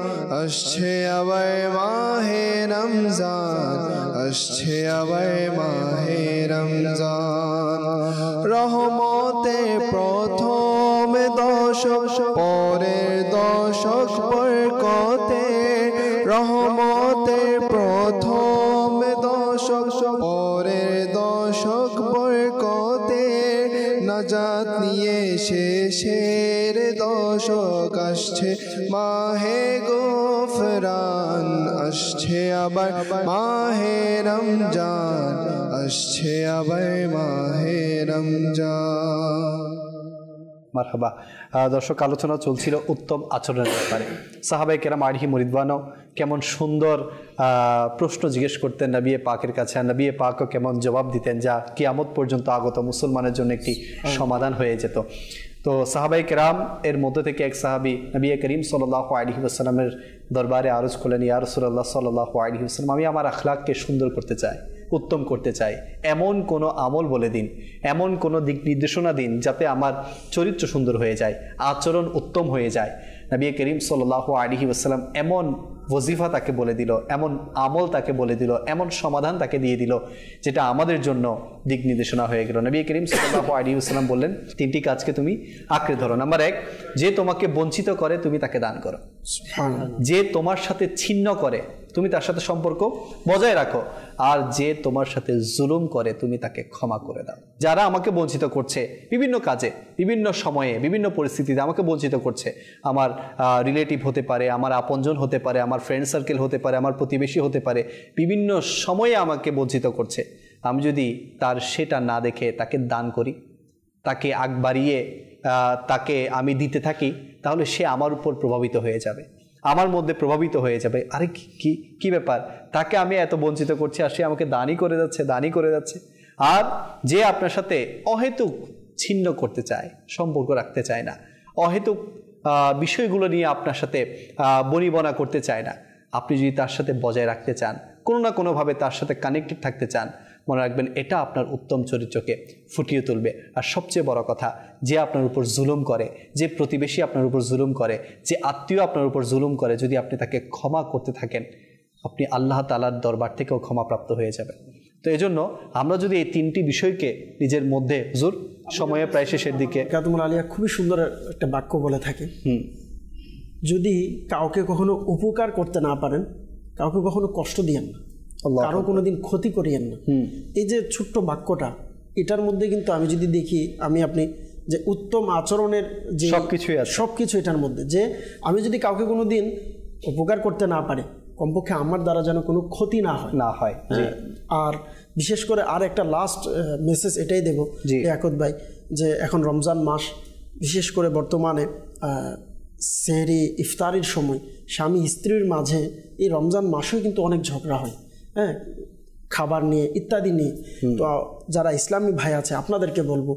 আসছে আবার মাহে রমজান, আসছে আবার মাহে রমজান। রহমতে প্রথম দশক, পরের দশক বরকতে। রহমতে প্রথম দশক, পরের দশক বরকতে। নাজাত নিয়ে শেষের দশক আসছে মাহে গফরান। আসছে আবার মাহে রমজান, আসছে আবার মাহে রমজান। মারহাবা। দর্শক, আলোচনা চলছিল উত্তম আচরণের ব্যাপারে। সাহাবায়ে কেরাম আলাইহিম রিদওয়ানও কেমন সুন্দর প্রশ্ন জিজ্ঞেস করতেন নবী পাকের কাছে, আর নবী পাকও কেমন জবাব দিতেন, যা কিয়ামত পর্যন্ত আগত মুসলমানের জন্য একটি সমাধান হয়ে যেত। তো সাহাবায়ে কেরাম এর মধ্যে থেকে এক সাহাবী নবী করিম সাল্লাল্লাহু আলাইহি ওয়াসাল্লামের দরবারে আরজ করলেন, ইয়া রাসূলুল্লাহ সাল্লাল্লাহু আলাইহি ওয়াসাল্লাম, আমি আমার আখলাককে সুন্দর করতে চাই, উত্তম করতে চাই। এমন কোনো আমল বলে দিন, এমন কোনো দিক নির্দেশনা দিন যাতে আমার চরিত্র সুন্দর হয়ে যায়, আচরণ উত্তম হয়ে যায়। নবী করিম সাল্লাল্লাহু আলাইহি ওয়াসাল্লাম এমন ওয়াজিফা তাকে বলে দিল, এমন আমল তাকে বলে দিল, এমন সমাধান তাকে দিয়ে দিল যেটা আমাদের জন্য দিক নির্দেশনা হয়ে গেল। নবী করিম সাল্লাল্লাহু আলাইহি ওয়াসাল্লাম বললেন, 3টি কাজকে তুমি আঁকড়ে ধরো। নাম্বার 1, যে তোমাকে বঞ্চিত করে তুমি তাকে দান করো। যে তোমার সাথে ছিন্ন করে তুমি তার সাথে সম্পর্ক বজায় রাখো। আর যে তোমার সাথে জুলুম করে তুমি তাকে ক্ষমা করে দাও। যারা আমাকে বঞ্চিত করছে বিভিন্ন কাজে, বিভিন্ন সময়ে, বিভিন্ন পরিস্থিতিতে আমাকে বঞ্চিত করছে, আমার রিলেটিভ হতে পারে, আমার আপনজন হতে পারে, আমার ফ্রেন্ড সার্কেল হতে পারে, আমার প্রতিবেশী হতে পারে, বিভিন্ন সময়ে আমাকে বঞ্চিত করছে, আমি যদি তার সেটা না দেখে তাকে দান করি, তাকে আগ বাড়িয়ে তাকে আমি দিতে থাকি, তাহলে সে আমার উপর প্রভাবিত হয়ে যাবে, আমার মধ্যে প্রভাবিত হয়ে যাবে। আরে কি ব্যাপার, তাকে আমি এত বঞ্চিত করছি আর সে আমাকে দানই করে যাচ্ছে। আর যে আপনার সাথে অহেতুক ছিন্ন করতে চায়, সম্পর্ক রাখতে চায় না, অহেতুক বিষয়গুলো নিয়ে আপনার সাথে বনিবনা করতে চায় না, আপনি যদি তার সাথে বজায় রাখতে চান, কোনো না কোনোভাবে তার সাথে কানেক্টেড থাকতে চান, মনে রাখবেন এটা আপনার উত্তম চরিত্রকে ফুটিয়ে তুলবে। আর সবচেয়ে বড় কথা, যে আপনার উপর জুলুম করে, যে প্রতিবেশী আপনার উপর জুলুম করে, যে আত্মীয় আপনার উপর জুলুম করে, যদি আপনি তাকে ক্ষমা করতে থাকেন, আপনি আল্লাহ তাআলার দরবার থেকেও ক্ষমাপ্রাপ্ত হয়ে যাবেন। তো এজন্য আমরা যদি এই 3টি বিষয়কে নিজের মধ্যে, হুজুর সময়ে প্রায় শেষের দিকে, কাতুমুল আলিয়া খুবই সুন্দর একটা বাক্য বলে থাকে, যদি কাউকে কখনো উপকার করতে না পারেন, কাউকে কখনো কষ্ট দিয়েন না, কারো কোনোদিন ক্ষতি করিয়েন না। এই যে ছোট্ট বাক্যটা, এটার মধ্যে কিন্তু আমি যদি দেখি, আপনি যে উত্তম আচরণের যে সবকিছু এটার মধ্যে, যে আমি যদি কাউকে কোনোদিন উপকার করতে না পারি, কমপক্ষে আমার দ্বারা যেন কোনো ক্ষতি না হয়। আর বিশেষ করে আর একটা লাস্ট মেসেজ এটাই দেব ইয়াকুত ভাই, যে এখন রমজান মাস, বিশেষ করে বর্তমানে সেহরি ইফতারির সময় স্বামী স্ত্রীর মাঝে এই রমজান মাসেও কিন্তু অনেক ঝগড়া হয়, হ্যাঁ, খাবার নিয়ে ইত্যাদি নিয়ে। তো যারা ইসলামী ভাই আছে আপনাদেরকে বলবো,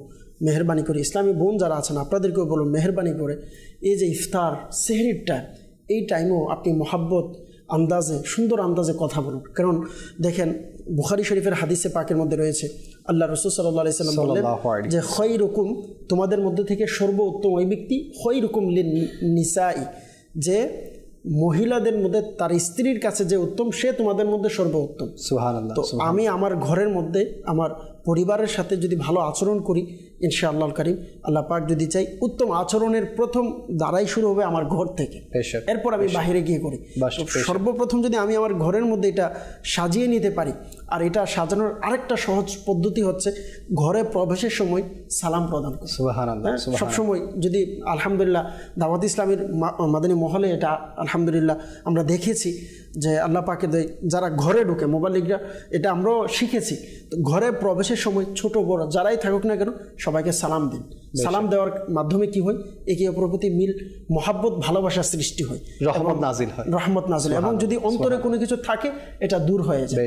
মেহরবানি করে, ইসলামী বোন যারা আছেন আপনাদেরকেও বলবো, মেহরবানি করে এই যে ইফতার সেহরির টাইম, এই টাইমেও আপনি মহাব্বত আন্দাজে, সুন্দর আন্দাজে কথা বলুন। কারণ দেখেন বুখারী শরীফের হাদিসে পাকের মধ্যে রয়েছে আল্লাহ রাসূল সাল্লাল্লাহু আলাইহি সাল্লাম বললেন যে খৈরুকুম, তোমাদের মধ্যে থেকে সর্বোত্তম ওই ব্যক্তি, খৈরুকুম লিন নিসাই, যে মহিলাদের মধ্যে তার স্ত্রীর কাছে যে উত্তম সে তোমাদের মধ্যে সর্বোত্তম। সুবহানাল্লাহ। তো আমি আমার ঘরের মধ্যে আমার পরিবারের সাথে যদি ভালো আচরণ করি, ইনশাআল্লাহ কারীম আল্লাহ পাক যদি চাই, উত্তম আচরণের প্রথম দ্বারাই শুরু হবে আমার ঘর থেকে, এরপর আমি বাইরে গিয়ে করি। সর্বপ্রথম যদি আমি আমার ঘরের মধ্যে এটা সাজিয়ে নিতে পারি, আর এটা সাজানোর আরেকটা সহজ পদ্ধতি হচ্ছে ঘরে প্রবেশের সময় সালাম প্রদান করা। সুবহানাল্লাহ। সবসময় যদি আলহামদুলিল্লাহ দাওয়াত ইসলামের মাদানী মহলে এটা আলহামদুলিল্লাহ আমরা দেখেছি যে আল্লাহ পাকের যারা ঘরে ঢুকে মোবাল্লিগরা, এটা আমরাও শিখেছি। তো ঘরে প্রবেশের সময় ছোট বড় যারাই থাকুক না কেন সবাইকে সালাম দিন। সালাম দেওয়ার মাধ্যমে কি হয়, একে অপরের প্রতি মিল, মহাব্বত, ভালোবাসার সৃষ্টি হয়, রহমত নাজিল হয়, রহমত নাজিল, এবং যদি অন্তরে কোনো কিছু থাকে এটা দূর হয়ে যায়।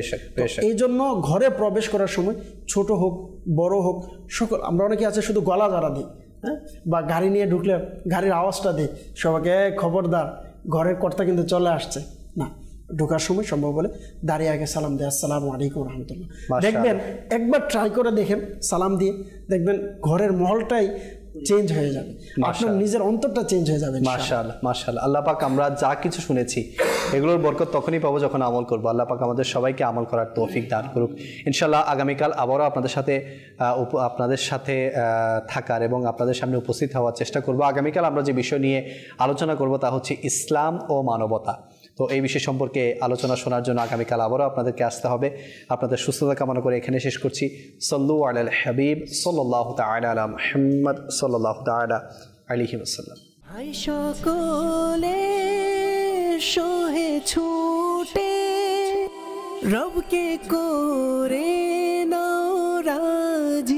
এই জন্য ঘরে প্রবেশ করার সময় ছোট হোক বড় হোক সকল, আমরা অনেকে আছে শুধু গলা যারা দিই, হ্যাঁ, বা গাড়ি নিয়ে ঢুকলে গাড়ির আওয়াজটা দিই, সবাইকে খবরদার ঘরের কর্তা কিন্তু চলে আসছে না, ঢোকার সময় সম্ভব বলে দাঁড়িয়ে আগে সালাম দেয়, আসসালামু আলাইকুম রহমতুল্লাহ। দেখবেন একবার ট্রাই করে দেখেন সালাম দিয়ে, দেখবেন ঘরের মহলটাই চেঞ্জ হয়ে যাবে, আপনার নিজের অন্তরটা চেঞ্জ হয়ে যাবে। মাশাআল্লাহ, মাশাআল্লাহ। আল্লাহ পাক আমরা যা কিছু শুনেছি এগুলোর বরকত তখনই পাবো যখন আমল করবো। আল্লাহ পাক আমাদের সবাইকে আমল করার তৌফিক দান করুক ইনশাআল্লাহ। আগামীকাল আবারও আপনাদের সাথে থাকার এবং আপনাদের সামনে উপস্থিত হওয়ার চেষ্টা করব। আগামীকাল আমরা যে বিষয় নিয়ে আলোচনা করব তা হচ্ছে ইসলাম ও মানবতা। তো এই বিষয় সম্পর্কে আলোচনা শোনার জন্য আগামীকাল আবারও আপনাদেরকে আসতে হবে। আপনাদের সুস্থতা কামনা করে এখানে শেষ করছি। সাল্লু আলাল হাবিব সাল্লাল্লাহু তাআলা আলা মুহাম্মদ সাল্লাল্লাহু তাআলা আলাইহি ওয়াসাল্লাম। হাই সকলে সোহে ছুটে রবকে করে নাও রাজি।